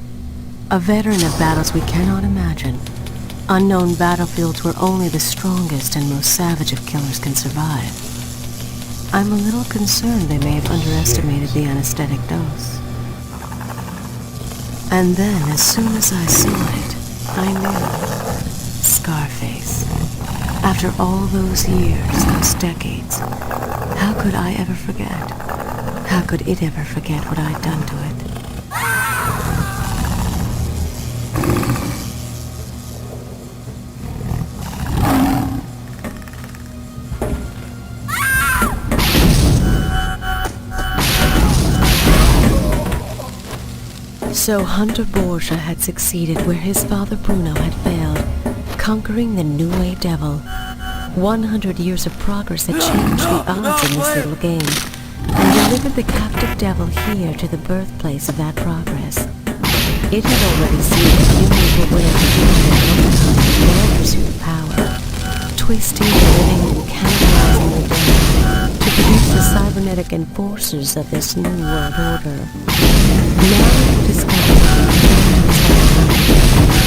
a veteran of battles we cannot imagine. Unknown battlefields where only the strongest and most savage of killers can survive. I'm a little concerned they may have underestimated the anesthetic dose. And then, as soon as I saw it, I knew. Scarface. After all those years, those decades, how could I ever forget? How could it ever forget what I'd done to it? So Hunter Borgia had succeeded where his father Bruno had failed, conquering the New Way Devil. 100 years of progress had changed the odds in this little game, and delivered the captive devil here to the birthplace of that progress. It had already seen that humans were willing to do their own pursuit of power, twisting the living and cannibalizing the dead, to produce the cybernetic enforcers of this new world order. Now it discovered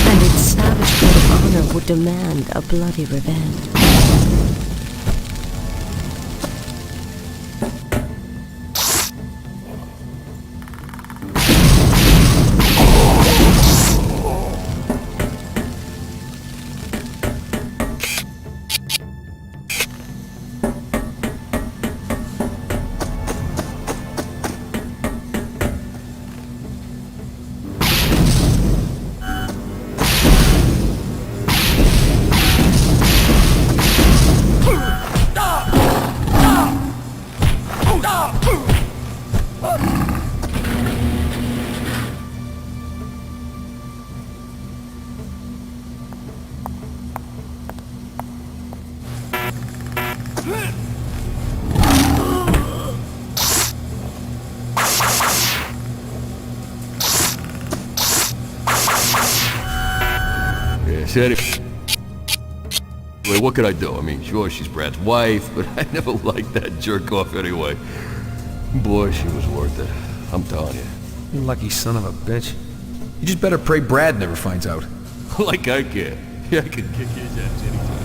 and its savage code of honor would demand a bloody revenge. Anyway, what could I do? I mean, sure, she's Brad's wife, but I never liked that jerk off anyway. Boy, she was worth it. I'm telling you. You lucky son of a bitch. You just better pray Brad never finds out. Like I care. Yeah, I can kick his ass anytime.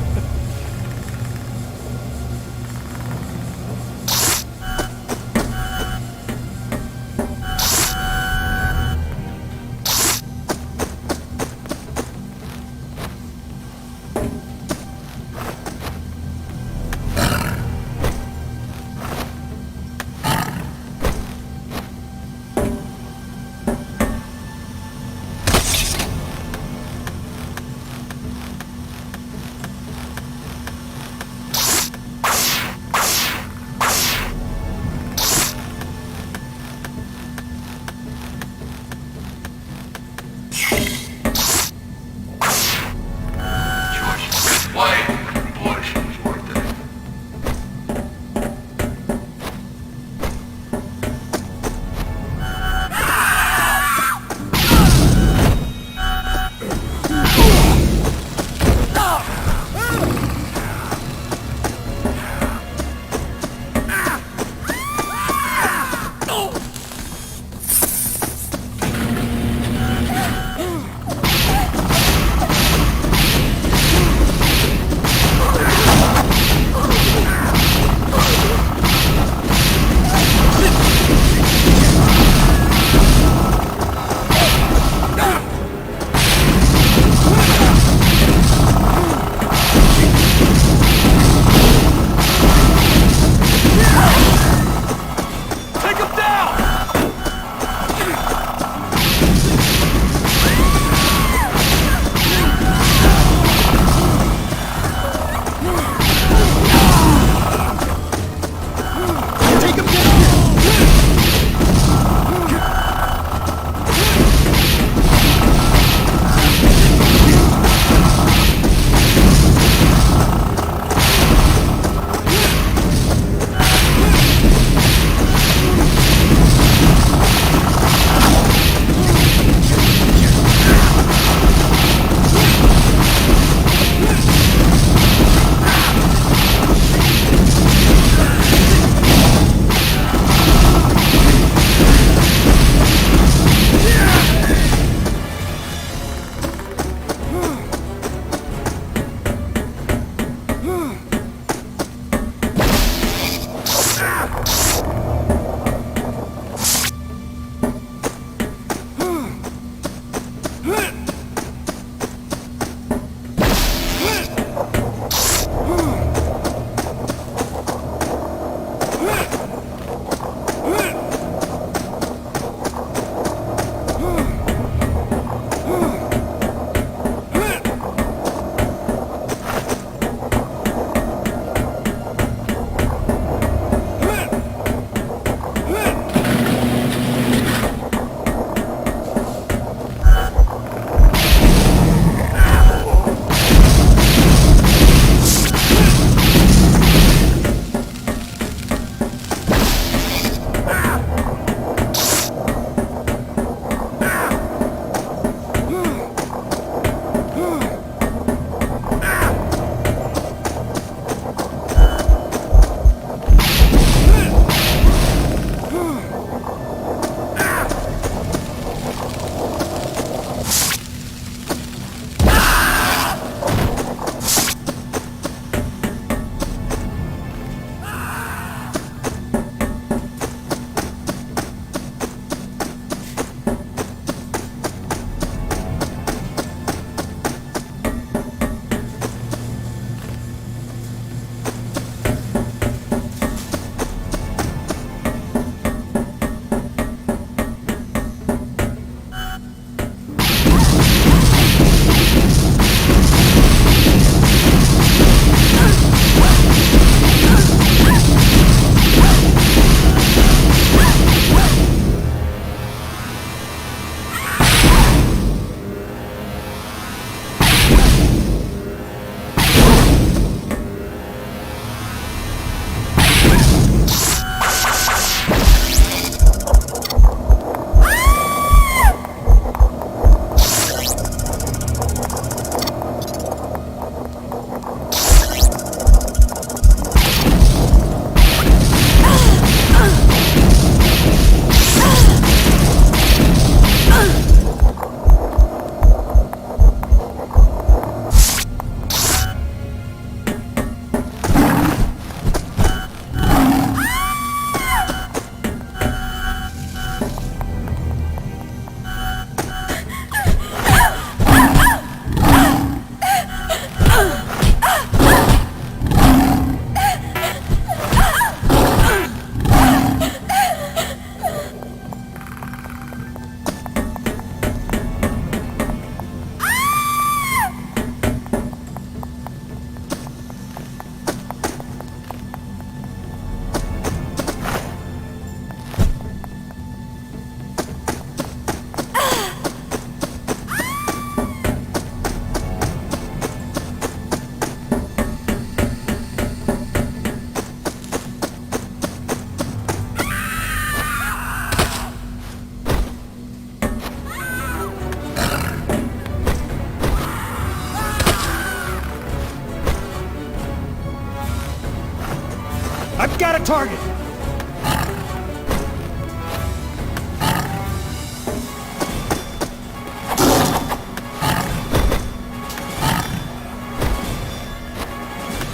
target!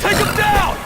Take him down!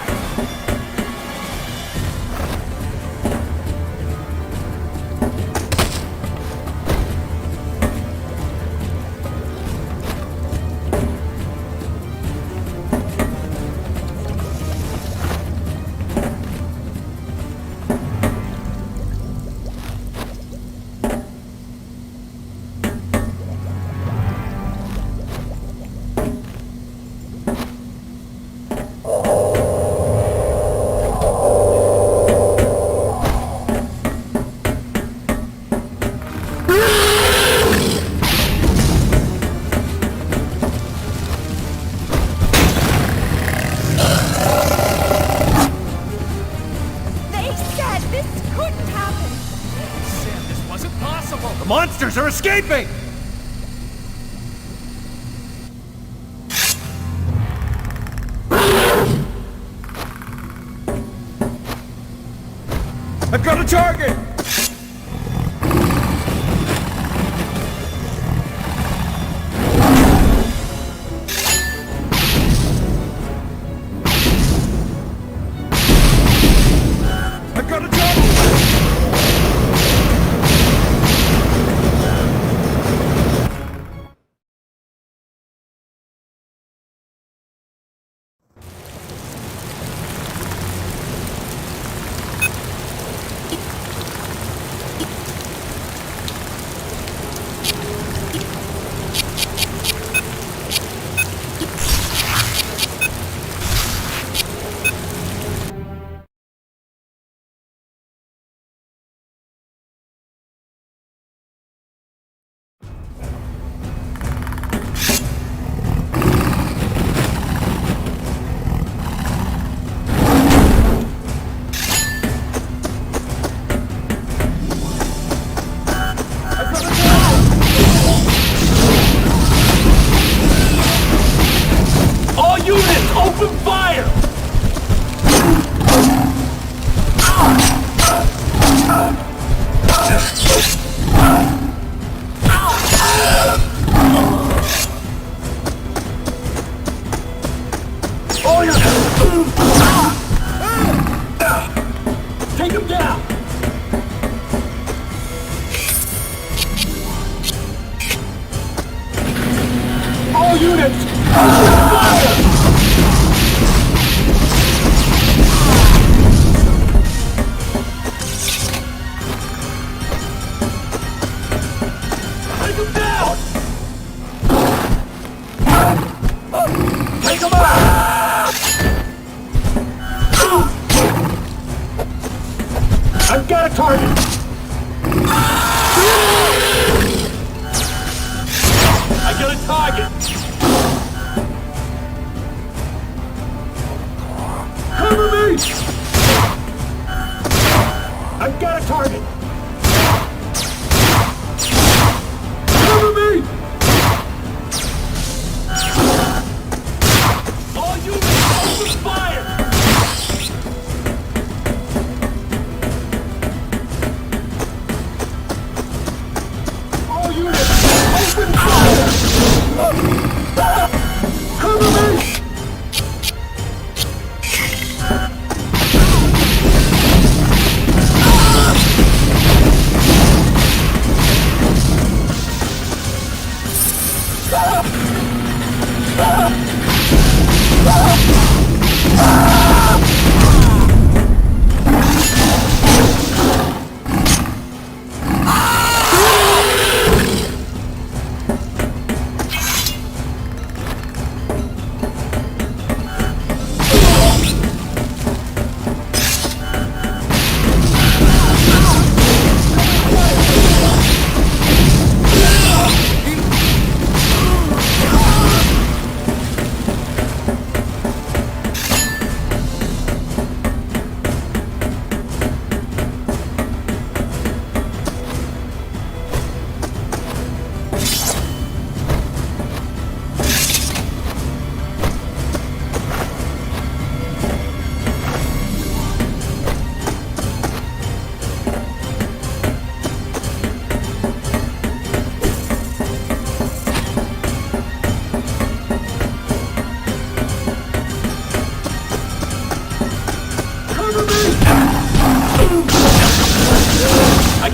Monsters are escaping! I've got a target! I've got a target! Take him down! All units! Fire! Take him down! Take him out! I've got a target! I got a target! Cover me! I've got a target! Cover me! All units, open fire! All units, open fire! Cover me!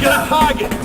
Get a target!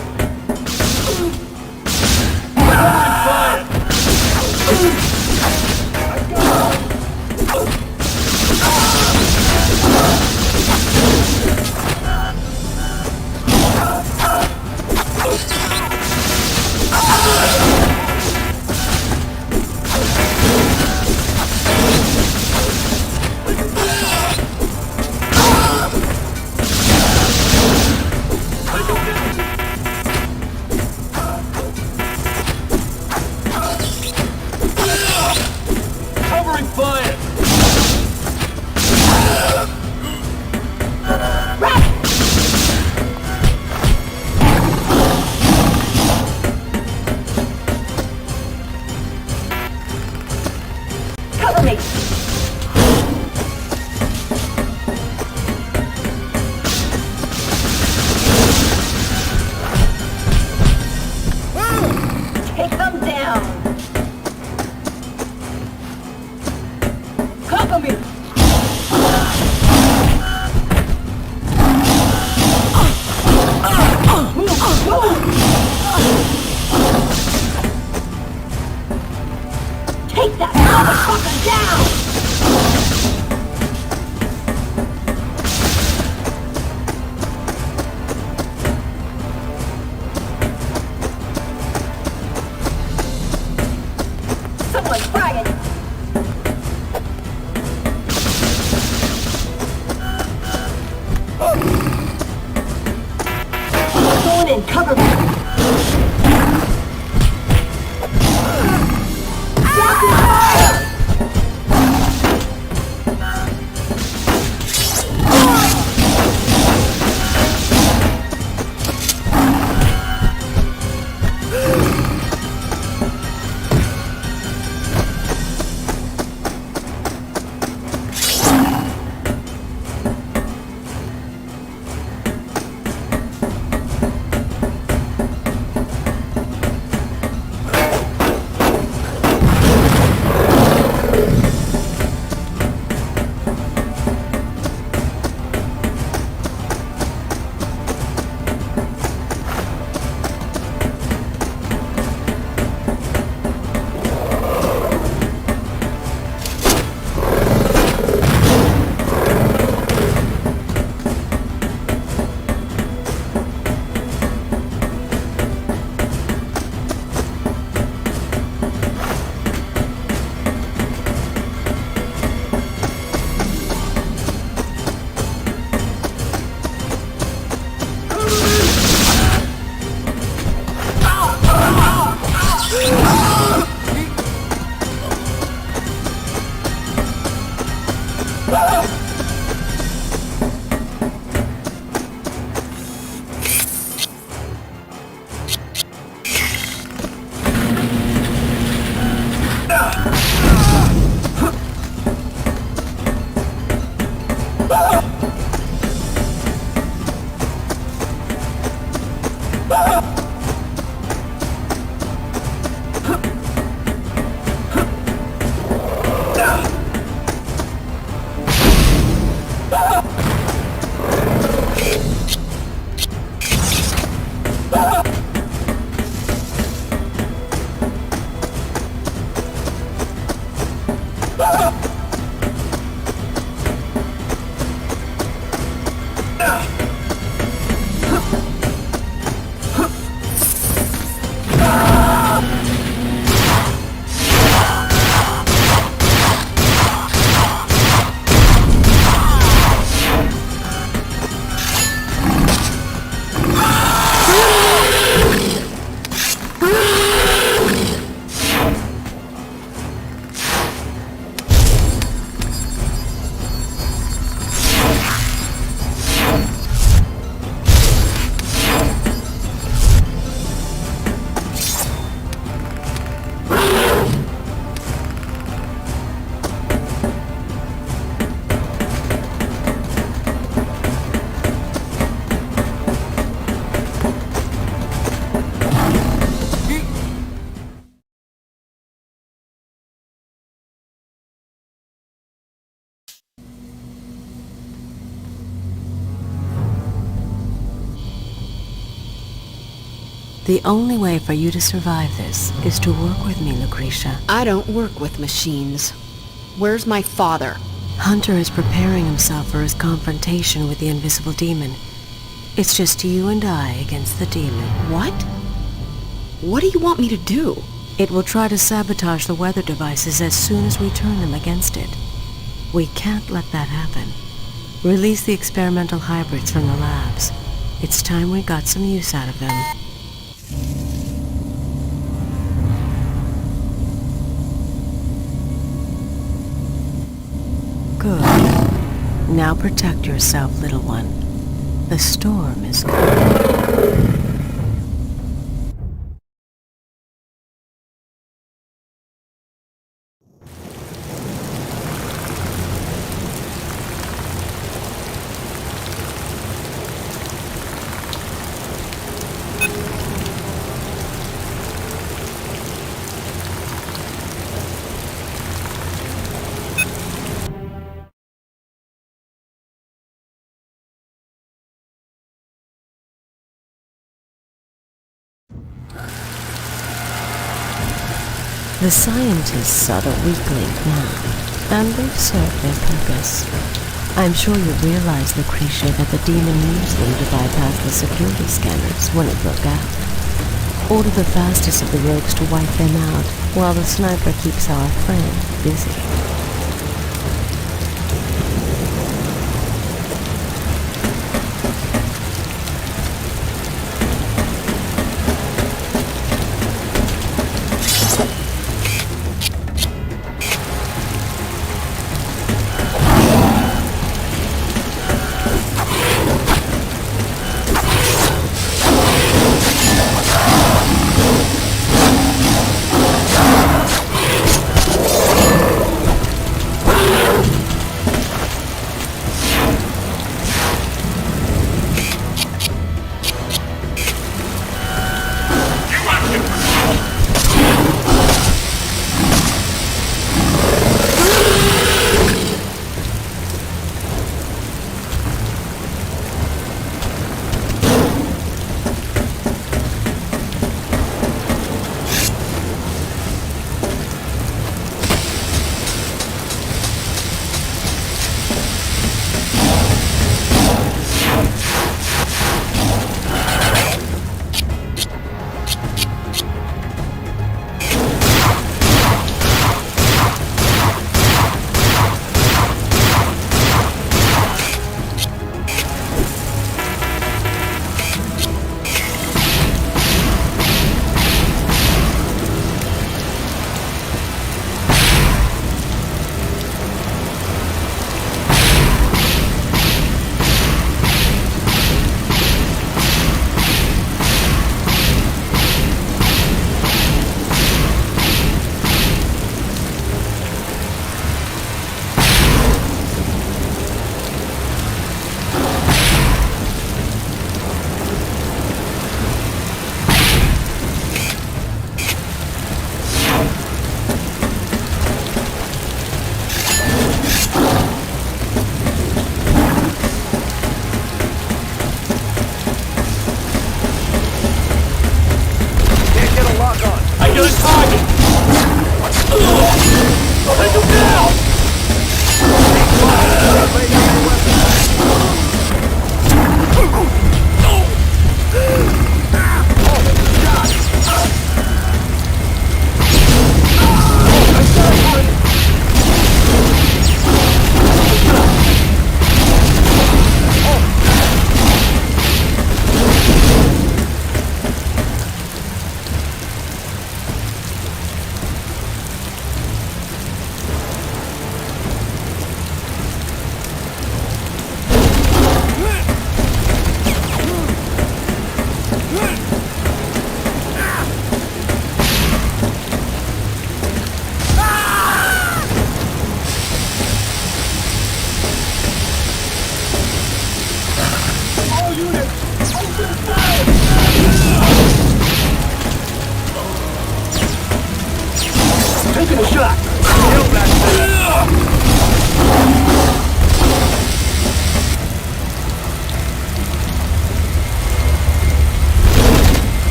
Fire! The only way for you to survive this is to work with me, Lucretia. I don't work with machines. Where's my father? Hunter is preparing himself for his confrontation with the invisible demon. It's just you and I against the demon. What? What do you want me to do? It will try to sabotage the weather devices as soon as we turn them against it. We can't let that happen. Release the experimental hybrids from the labs. It's time we got some use out of them. Good. Now protect yourself, little one. The storm is coming. The scientists are the weak link now, and they've served their purpose. I'm sure you realize, Lucretia, that the demon used them to bypass the security scanners when it broke out. Order the fastest of the rogues to wipe them out, while the sniper keeps our friend busy.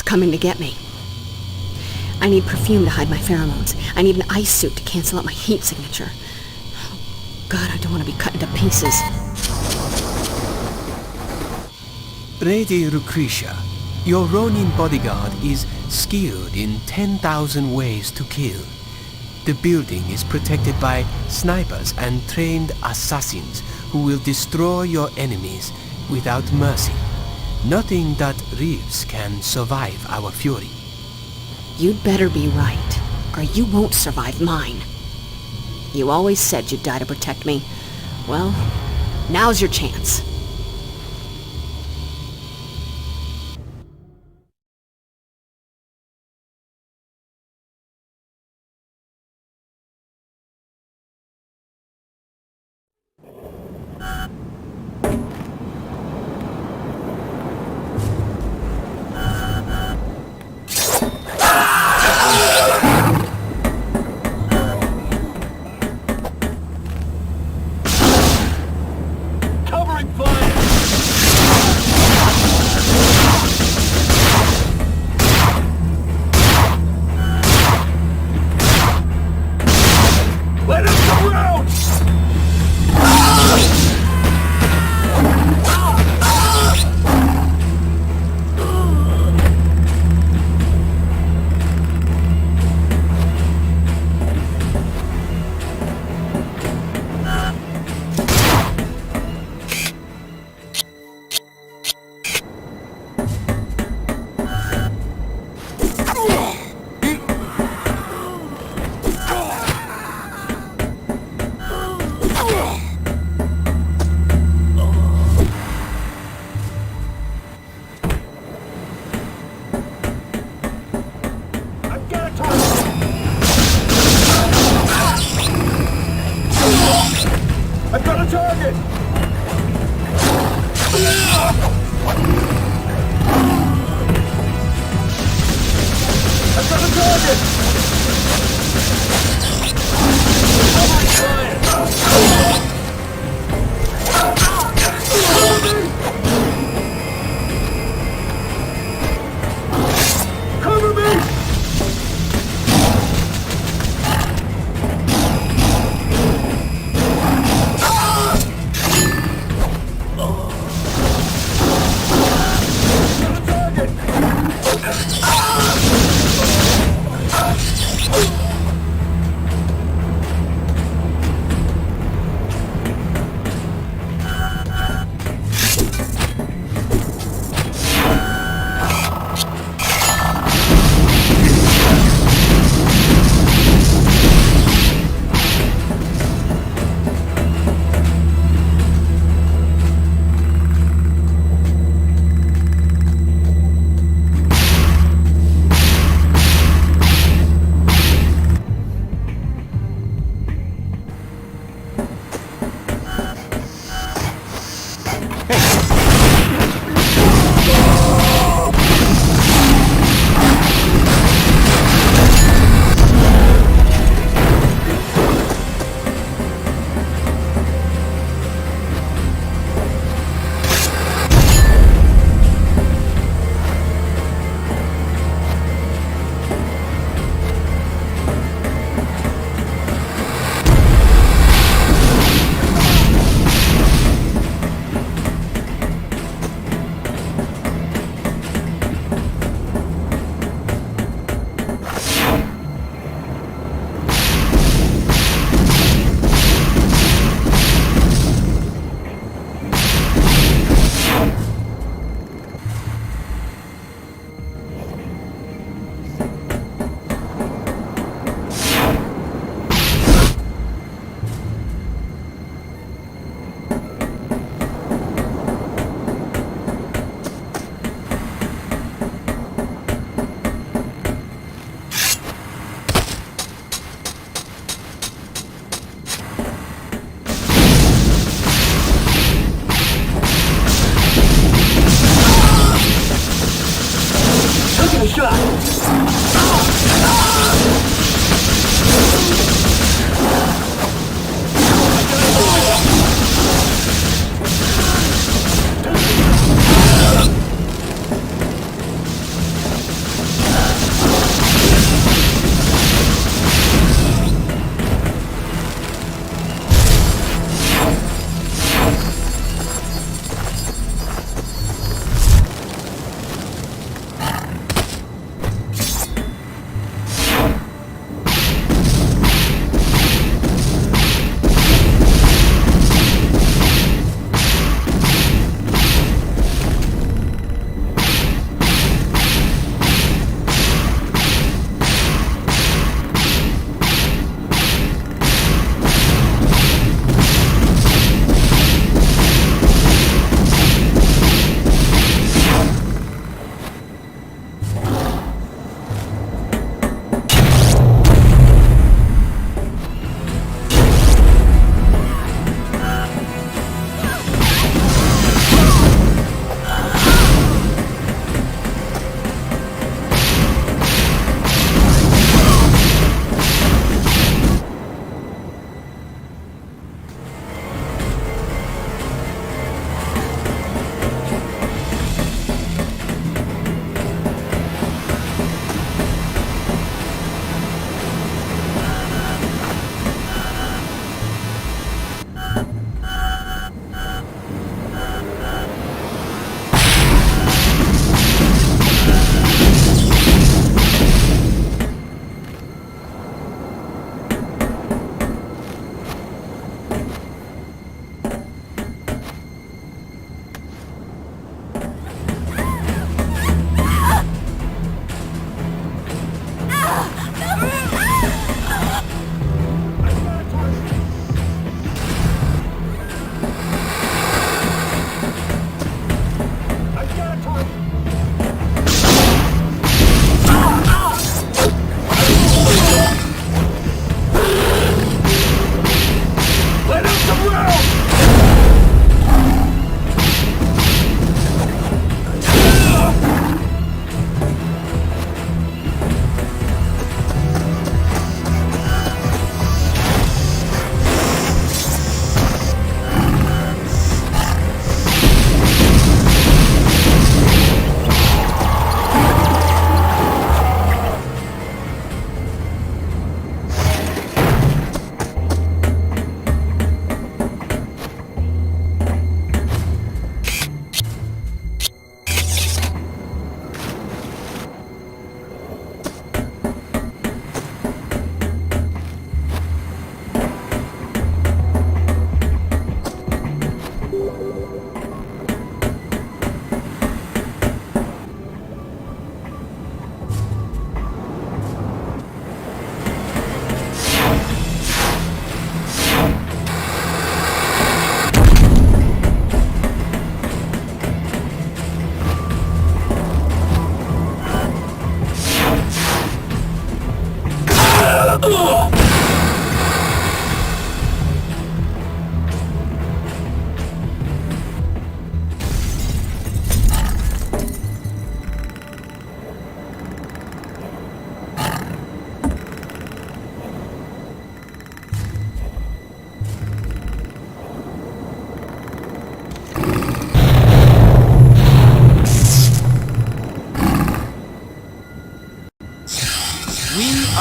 Coming to get me. I need perfume to hide my pheromones. I need an ice suit to cancel out my heat signature. Oh, God, I don't want to be cut into pieces. Lady Lucretia, your Ronin bodyguard is skilled in 10,000 ways to kill. The building is protected by snipers and trained assassins who will destroy your enemies without mercy. Nothing that lives can survive our fury. You'd better be right, or you won't survive mine. You always said you'd die to protect me. Well, now's your chance.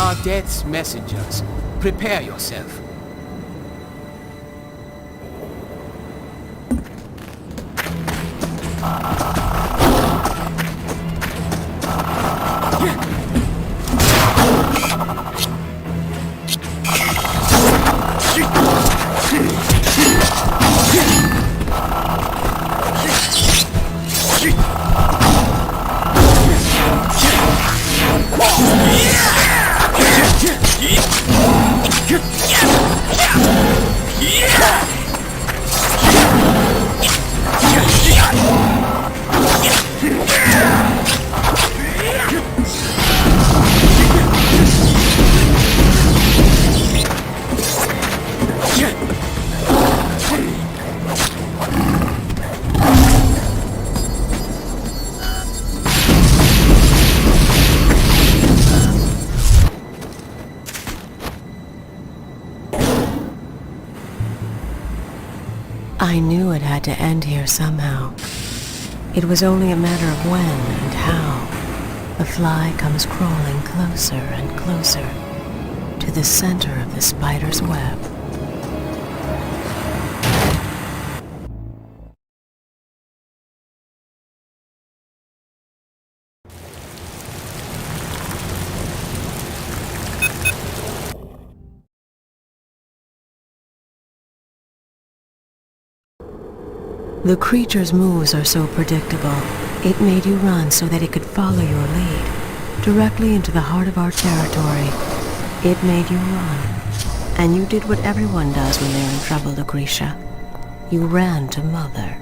are death's messengers. Prepare yourself. I knew it had to end here somehow. It was only a matter of when and how. The fly comes crawling closer and closer to the center of the spider's web. The creature's moves are so predictable, it made you run so that it could follow your lead, directly into the heart of our territory. It made you run. And you did what everyone does when they're in trouble, Lucretia. You ran to Mother.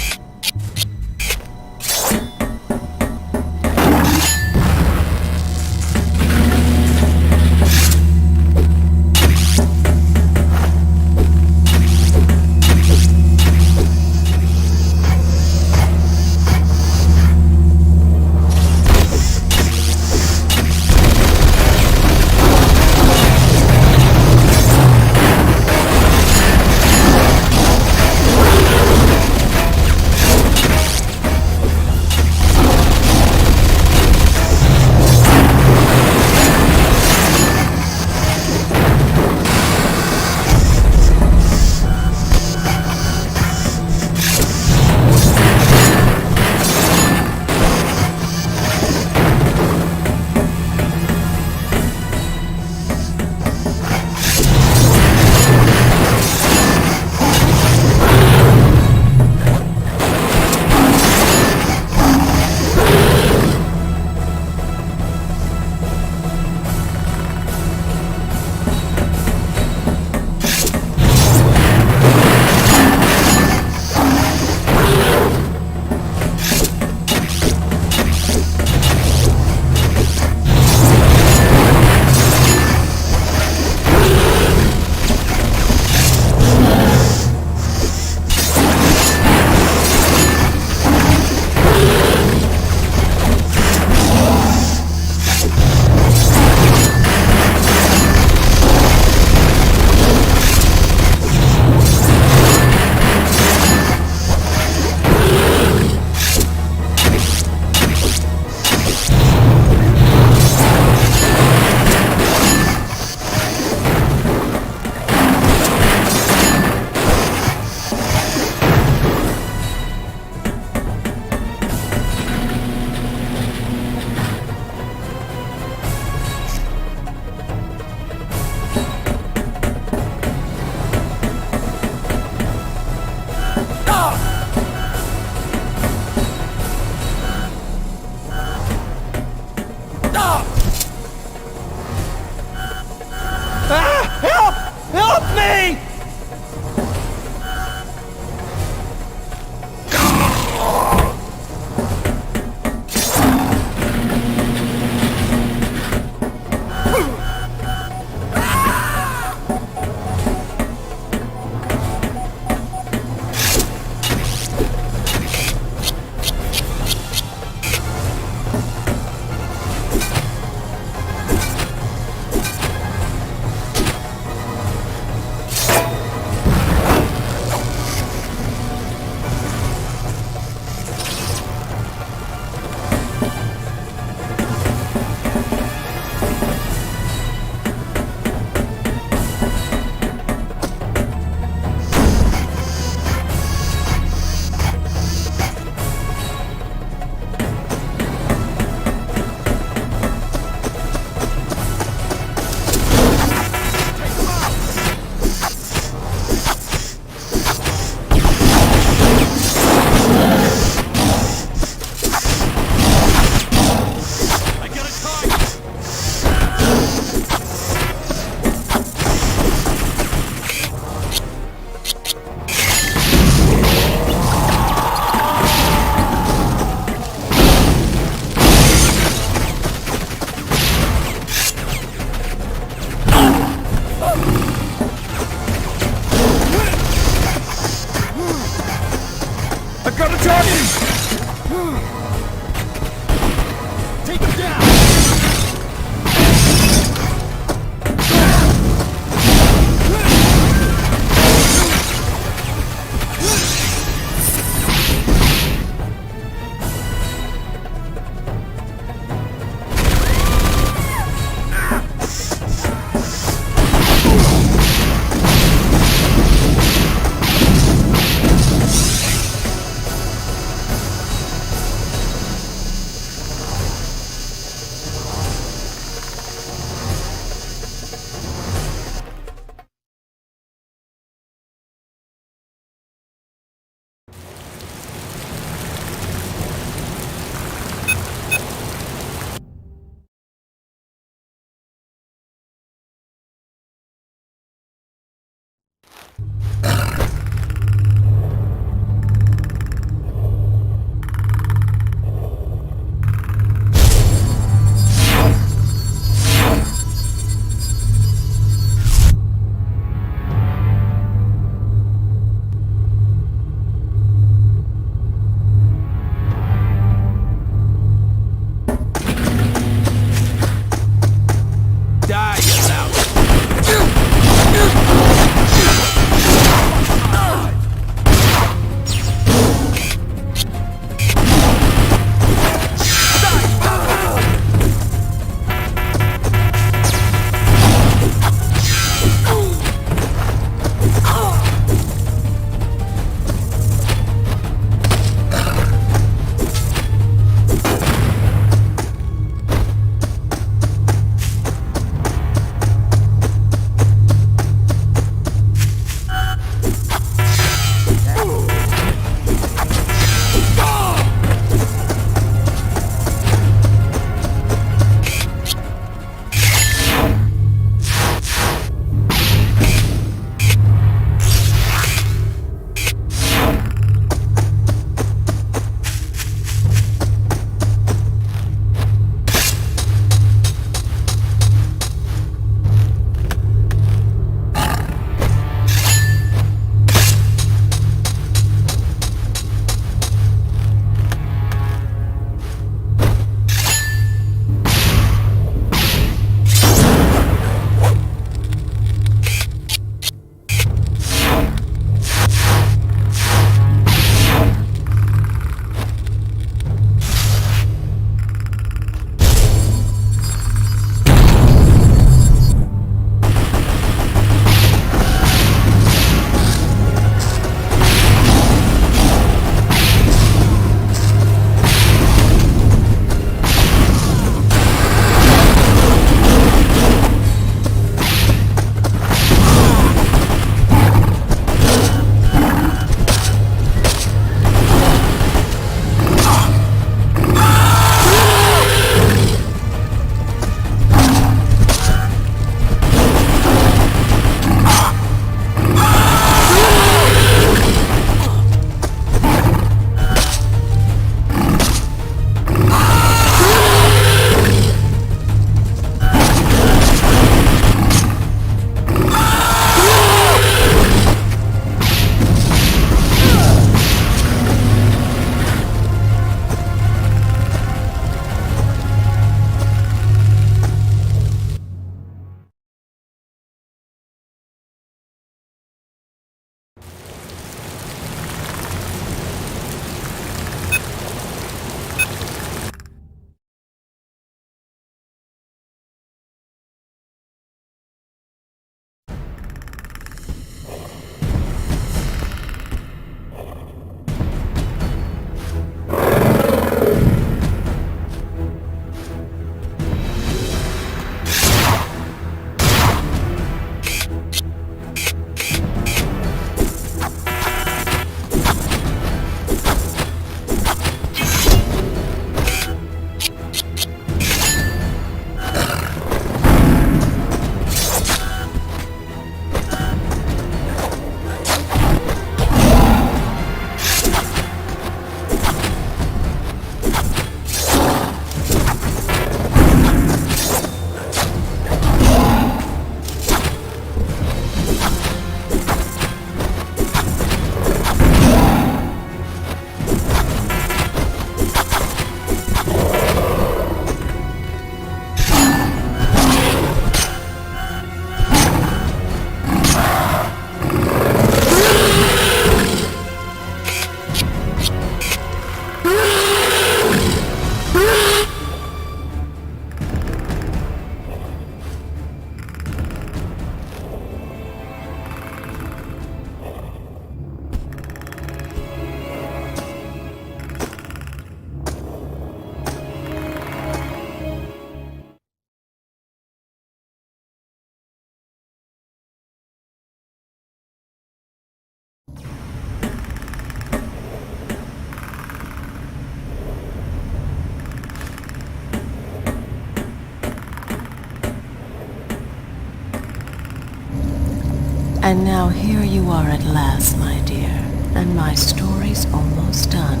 And now here you are at last, my dear, and my story's almost done.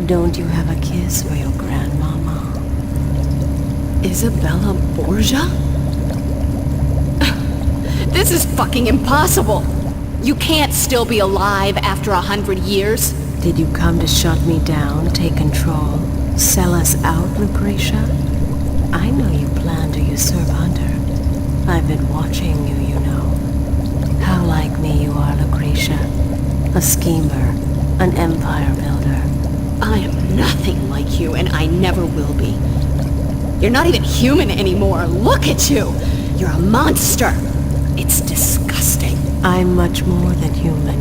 Don't you have a kiss for your grandmama? Isabella Borgia? This is fucking impossible! You can't still be alive after 100 years. Did you come to shut me down, take control, sell us out, Lucretia? I know you plan to usurp Hunter. I've been watching you, you know. How like me you are, Lucretia. A schemer, an empire builder. I am nothing like you, and I never will be. You're not even human anymore. Look at you! You're a monster! It's disgusting. I'm much more than human.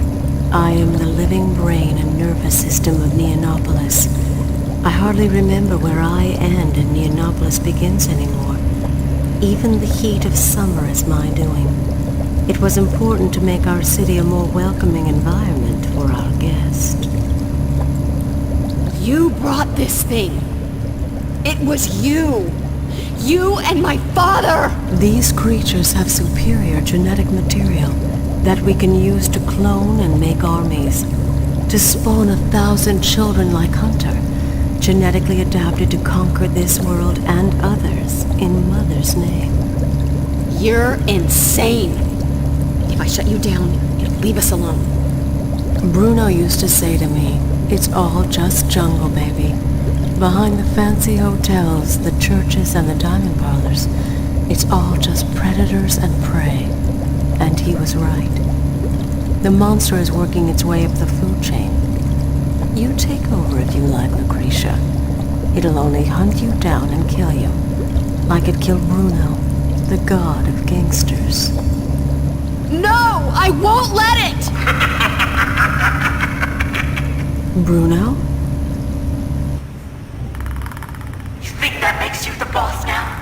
I am the living brain and nervous system of Neonópolis. I hardly remember where I end and Neonópolis begins anymore. Even the heat of summer is my doing. It was important to make our city a more welcoming environment for our guest. You brought this thing. It was you. You and my father! These creatures have superior genetic material that we can use to clone and make armies, to spawn 1,000 children like Hunter, genetically adapted to conquer this world and others in Mother's name. You're insane. If I shut you down, you'll leave us alone. Bruno used to say to me, it's all just jungle, baby. Behind the fancy hotels, the churches, and the diamond parlors, it's all just predators and prey. And he was right. The monster is working its way up the food chain. You take over if you like, Lucretia. It'll only hunt you down and kill you, like it killed Bruno, the god of gangsters. No! I won't let it! Bruno? You think that makes you the boss now?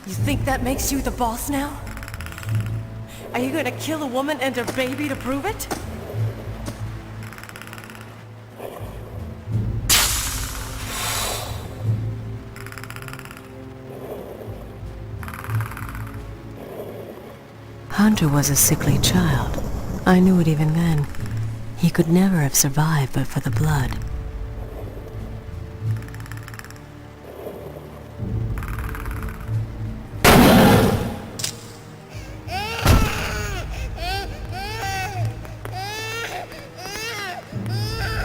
You think that makes you the boss now? Are you gonna kill a woman and her baby to prove it? Hunter was a sickly child. I knew it even then. He could never have survived but for the blood.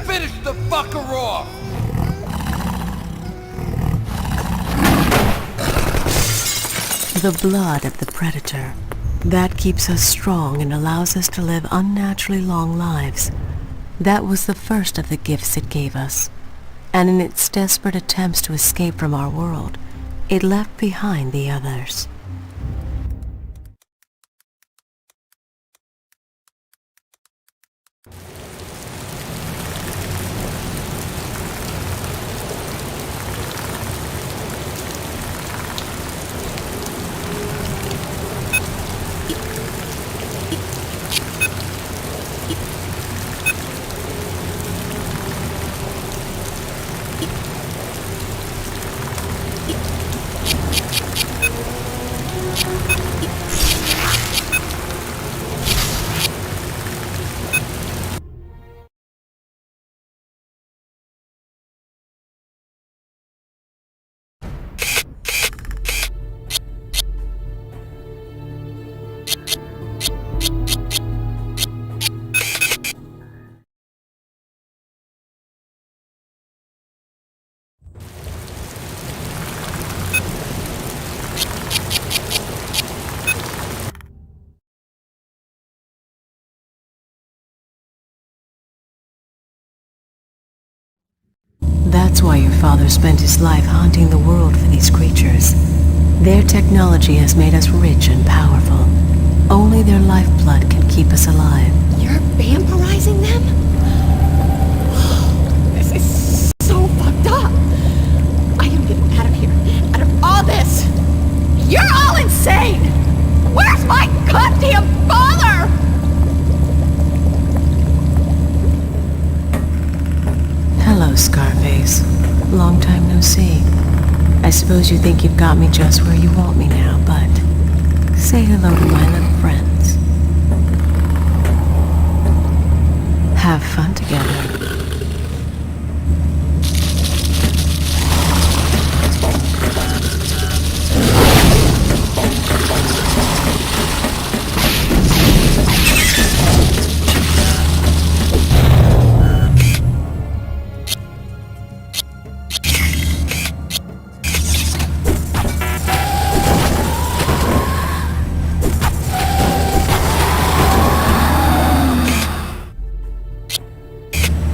Finish the fucker off! The blood of the predator. That keeps us strong and allows us to live unnaturally long lives. That was the first of the gifts it gave us. And in its desperate attempts to escape from our world, it left behind the others. That's why your father spent his life haunting the world for these creatures. Their technology has made us rich and powerful. Only their lifeblood can keep us alive. You're vampirizing them? This is so fucked up. I am getting out of here. Out of all this. You're all insane! Where's my goddamn father? Hello, Scarface. Long time no see. I suppose you think you've got me just where you want me now, but say hello to my little friends. Have fun together.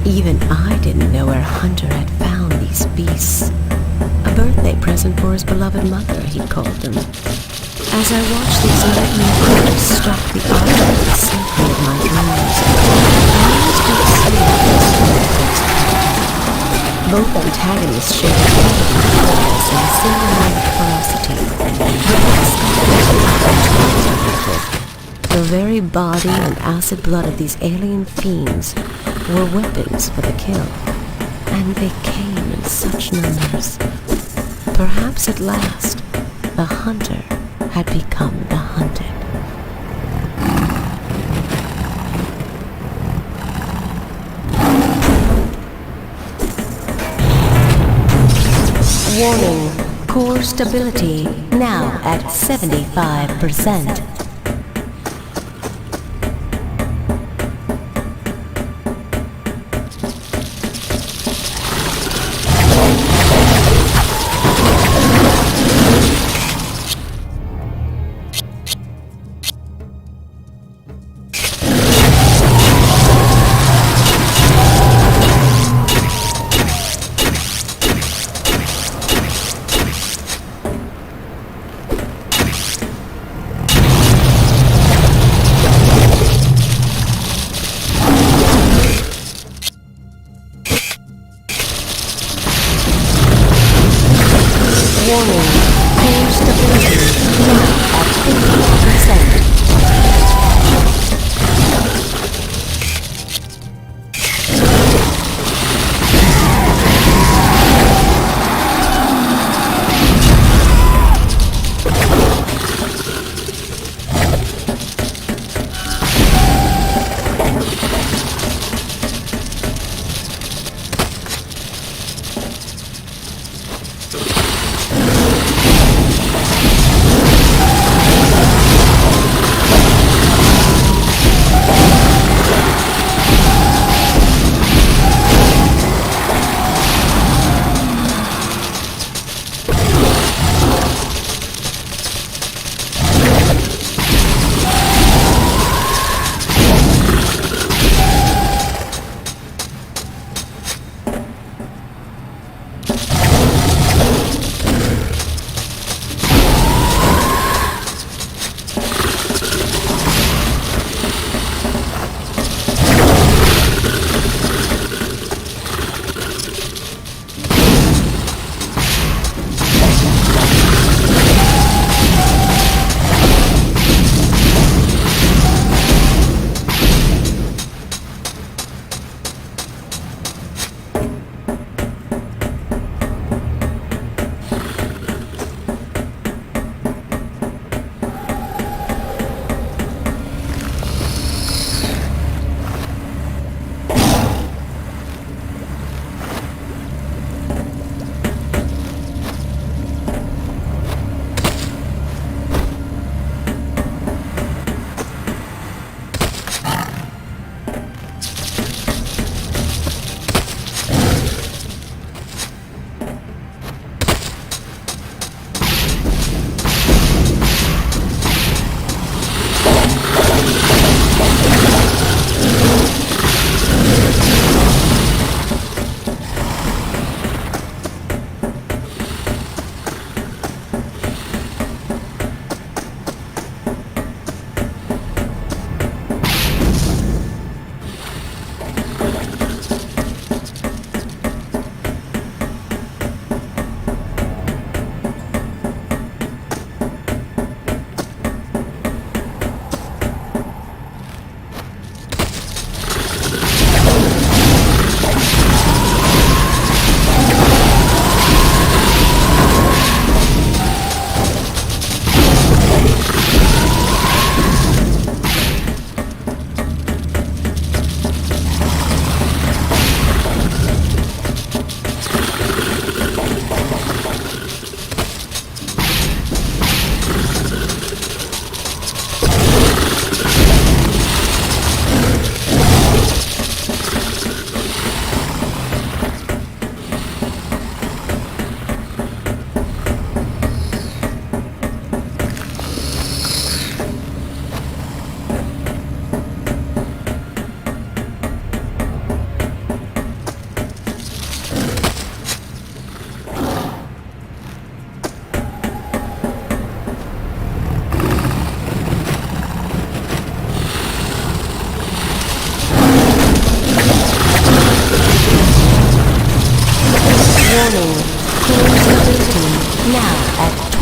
Even I didn't know where Hunter had found these beasts. A birthday present for his beloved mother, he called them. As I watched these lightning critters struck the ardor of the symphony of my dreams, I always felt sad. Both antagonists shared a quality and single-minded ferocity. The very body and acid blood of these alien fiends were weapons for the kill, and they came in such numbers. Perhaps at last, the hunter had become the hunted. Warning, core stability now at 75%.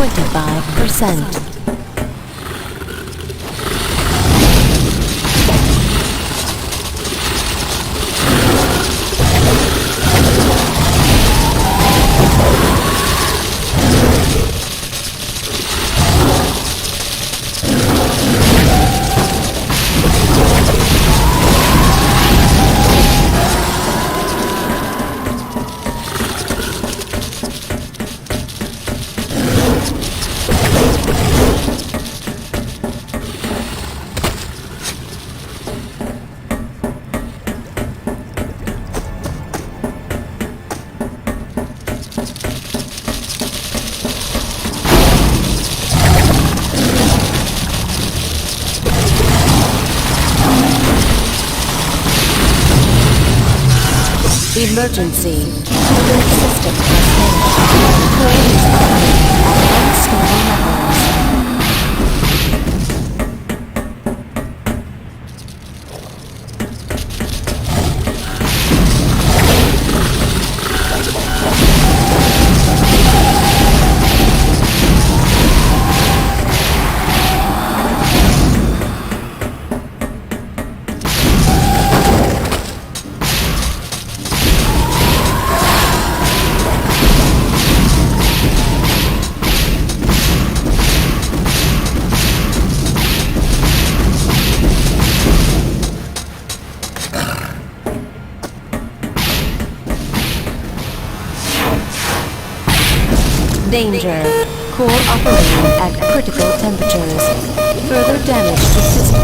25%. Emergency. Alert system has failed. Code is operating at unstable levels. Danger. Core operating at critical temperatures. Further damage to system.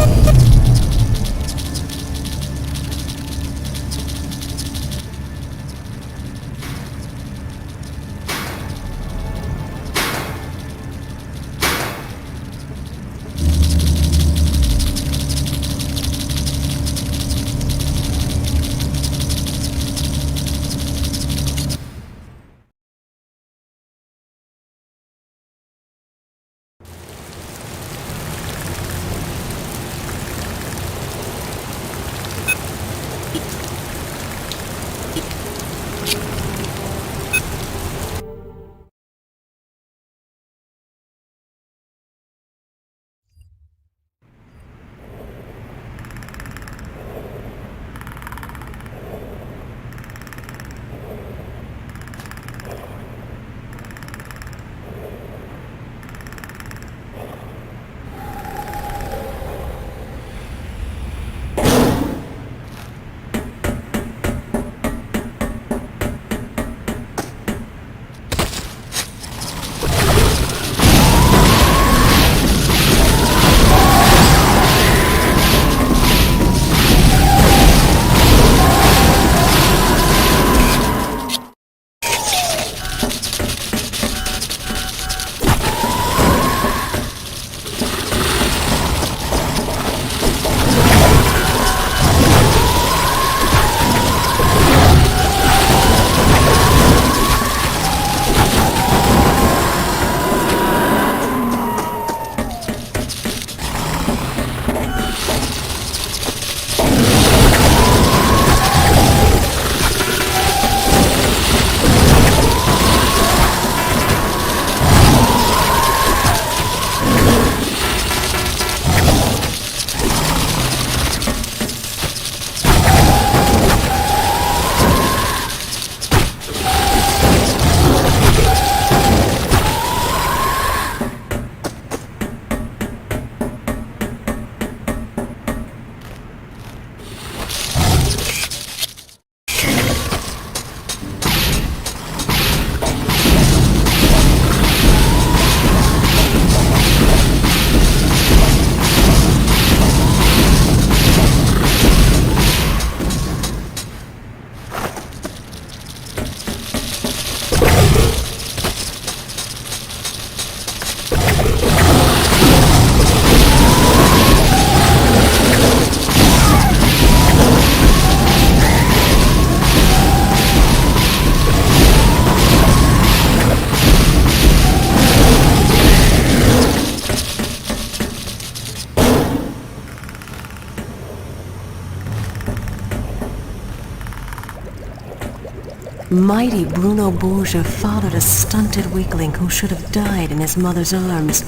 Mighty Bruno Borgia fathered a stunted weakling who should have died in his mother's arms.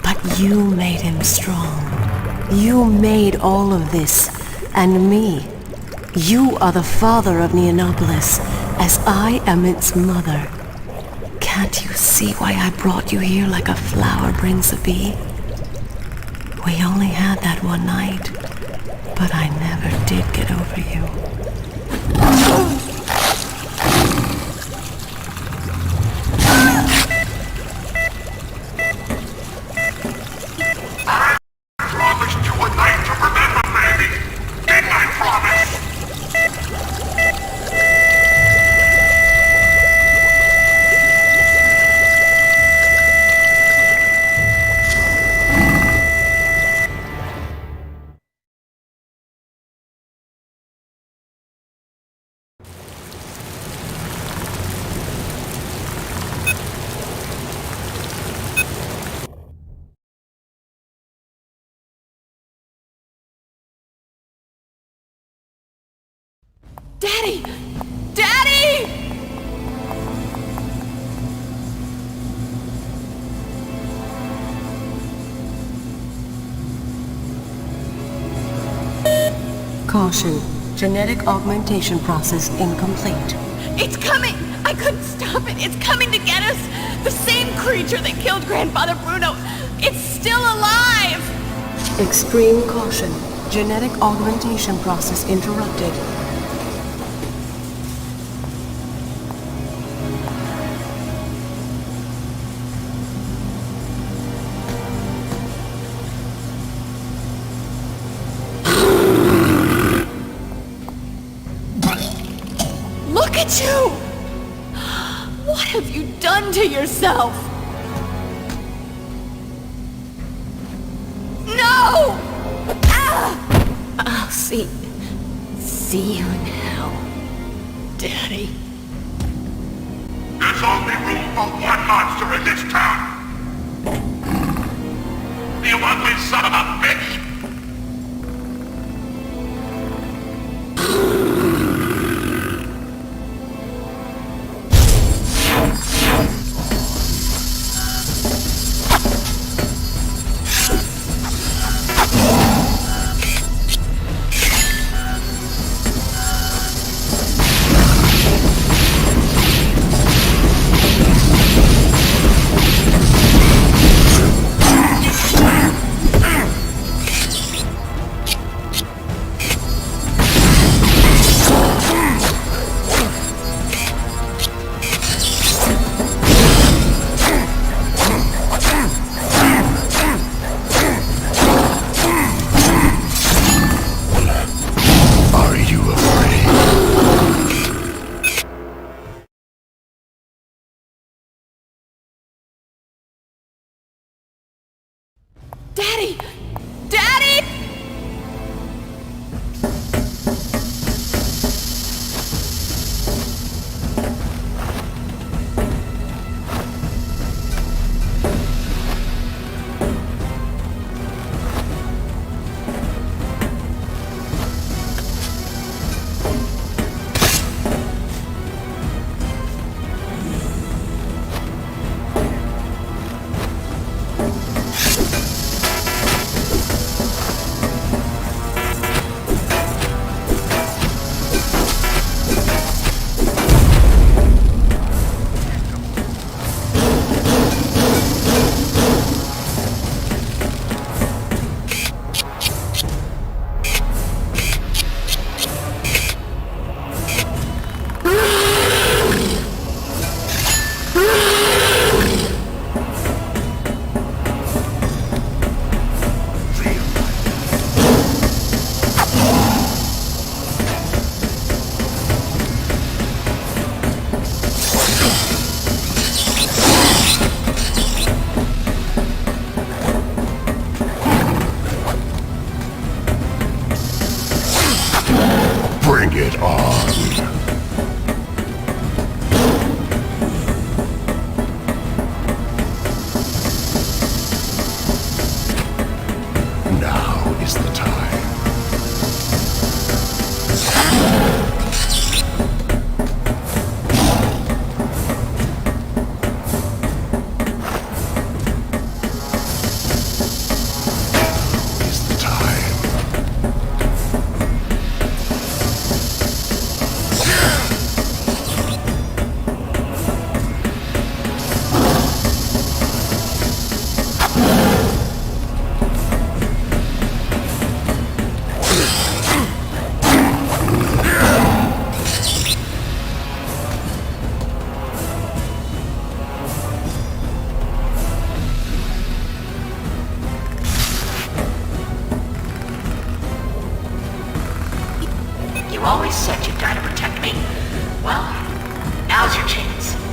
But you made him strong. You made all of this, and me. You are the father of Neonópolis, as I am its mother. Can't you see why I brought you here like a flower brings a bee? We only had that one night, but I never did get over you. Daddy! Daddy! Caution. Genetic augmentation process incomplete. It's coming! I couldn't stop it! It's coming to get us! The same creature that killed Grandfather Bruno! It's still alive! Extreme caution. Genetic augmentation process interrupted. Look at you! What have you done to yourself? No! I'll see you in hell, Daddy. There's only room for one monster in this town. You ugly son of a bitch! Daddy! Daddy! it on. Now is the time. Now's your chance.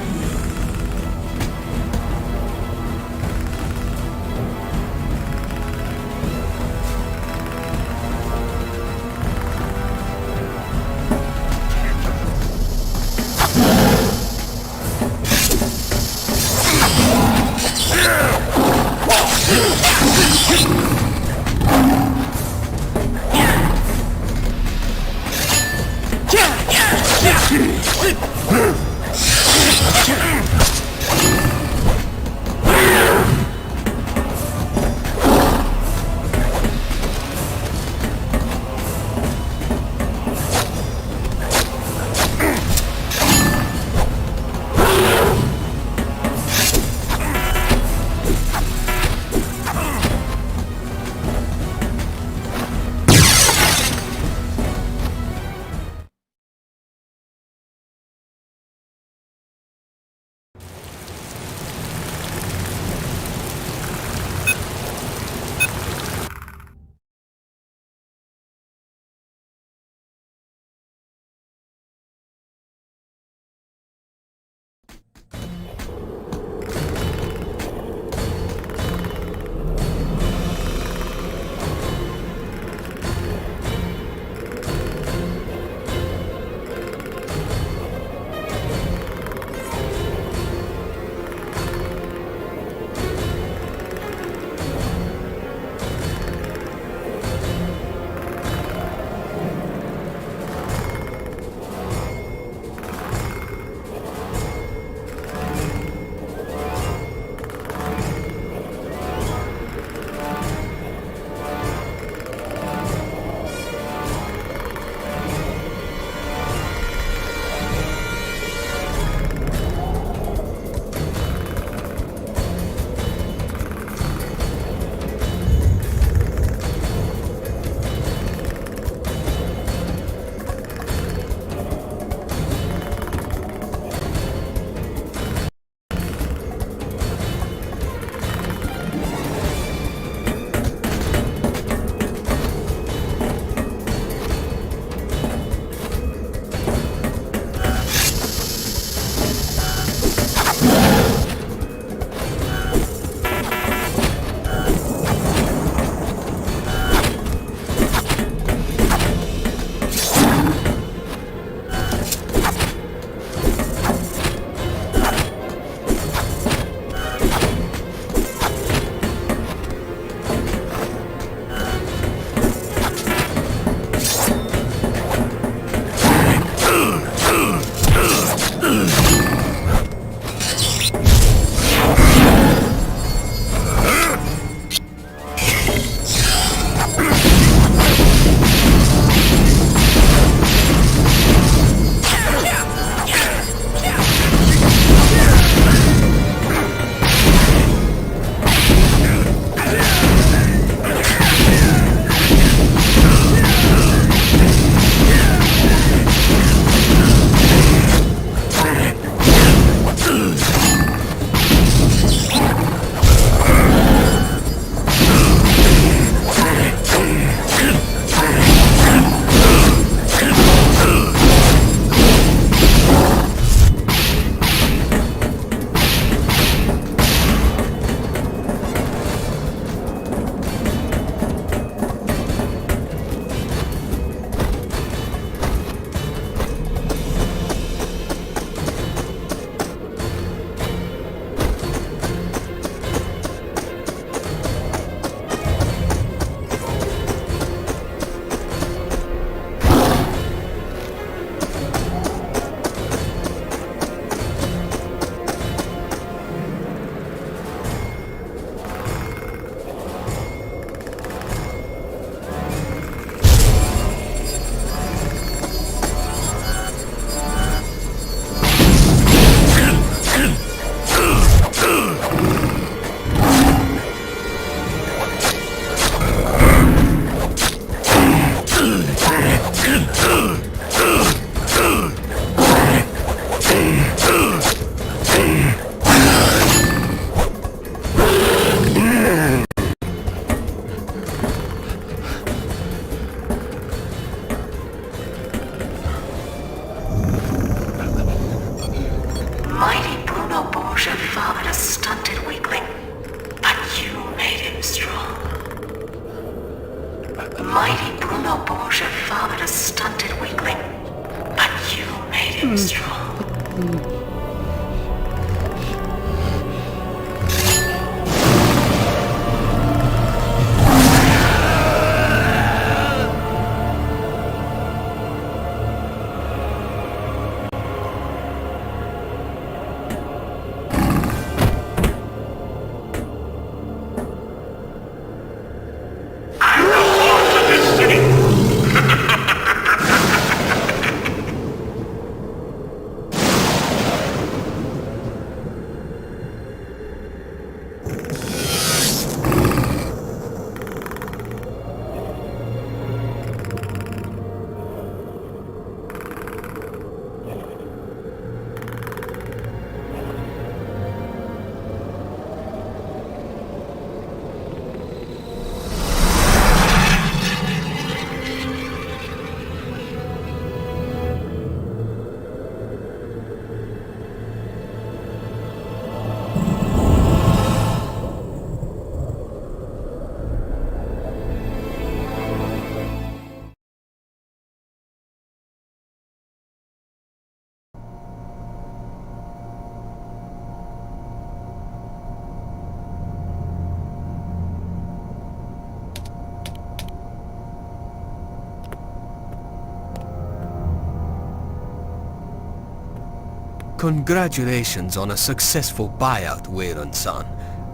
Congratulations on a successful buyout, Weyron-san.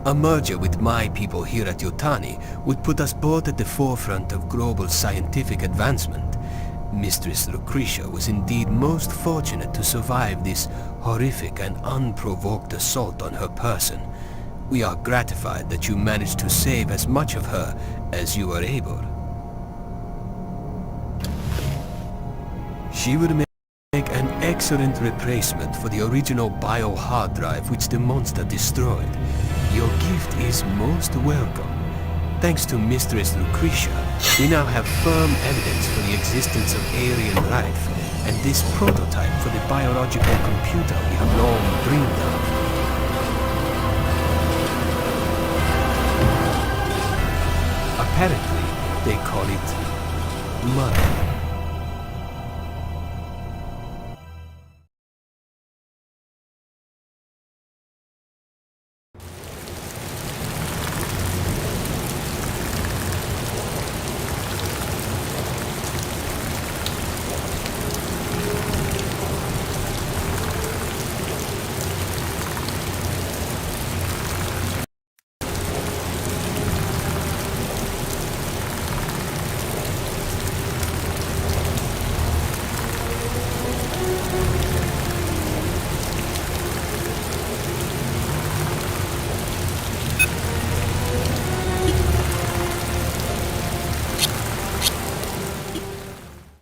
A merger with my people here at Yotani would put us both at the forefront of global scientific advancement. Mistress Lucretia was indeed most fortunate to survive this horrific and unprovoked assault on her person. We are gratified that you managed to save as much of her as you were able. She would make an excellent replacement for the original bio hard drive which the monster destroyed. Your gift is most welcome. Thanks to Mistress Lucretia, we now have firm evidence for the existence of alien life, and this prototype for the biological computer we have long dreamed of. Apparently, they call it Mother.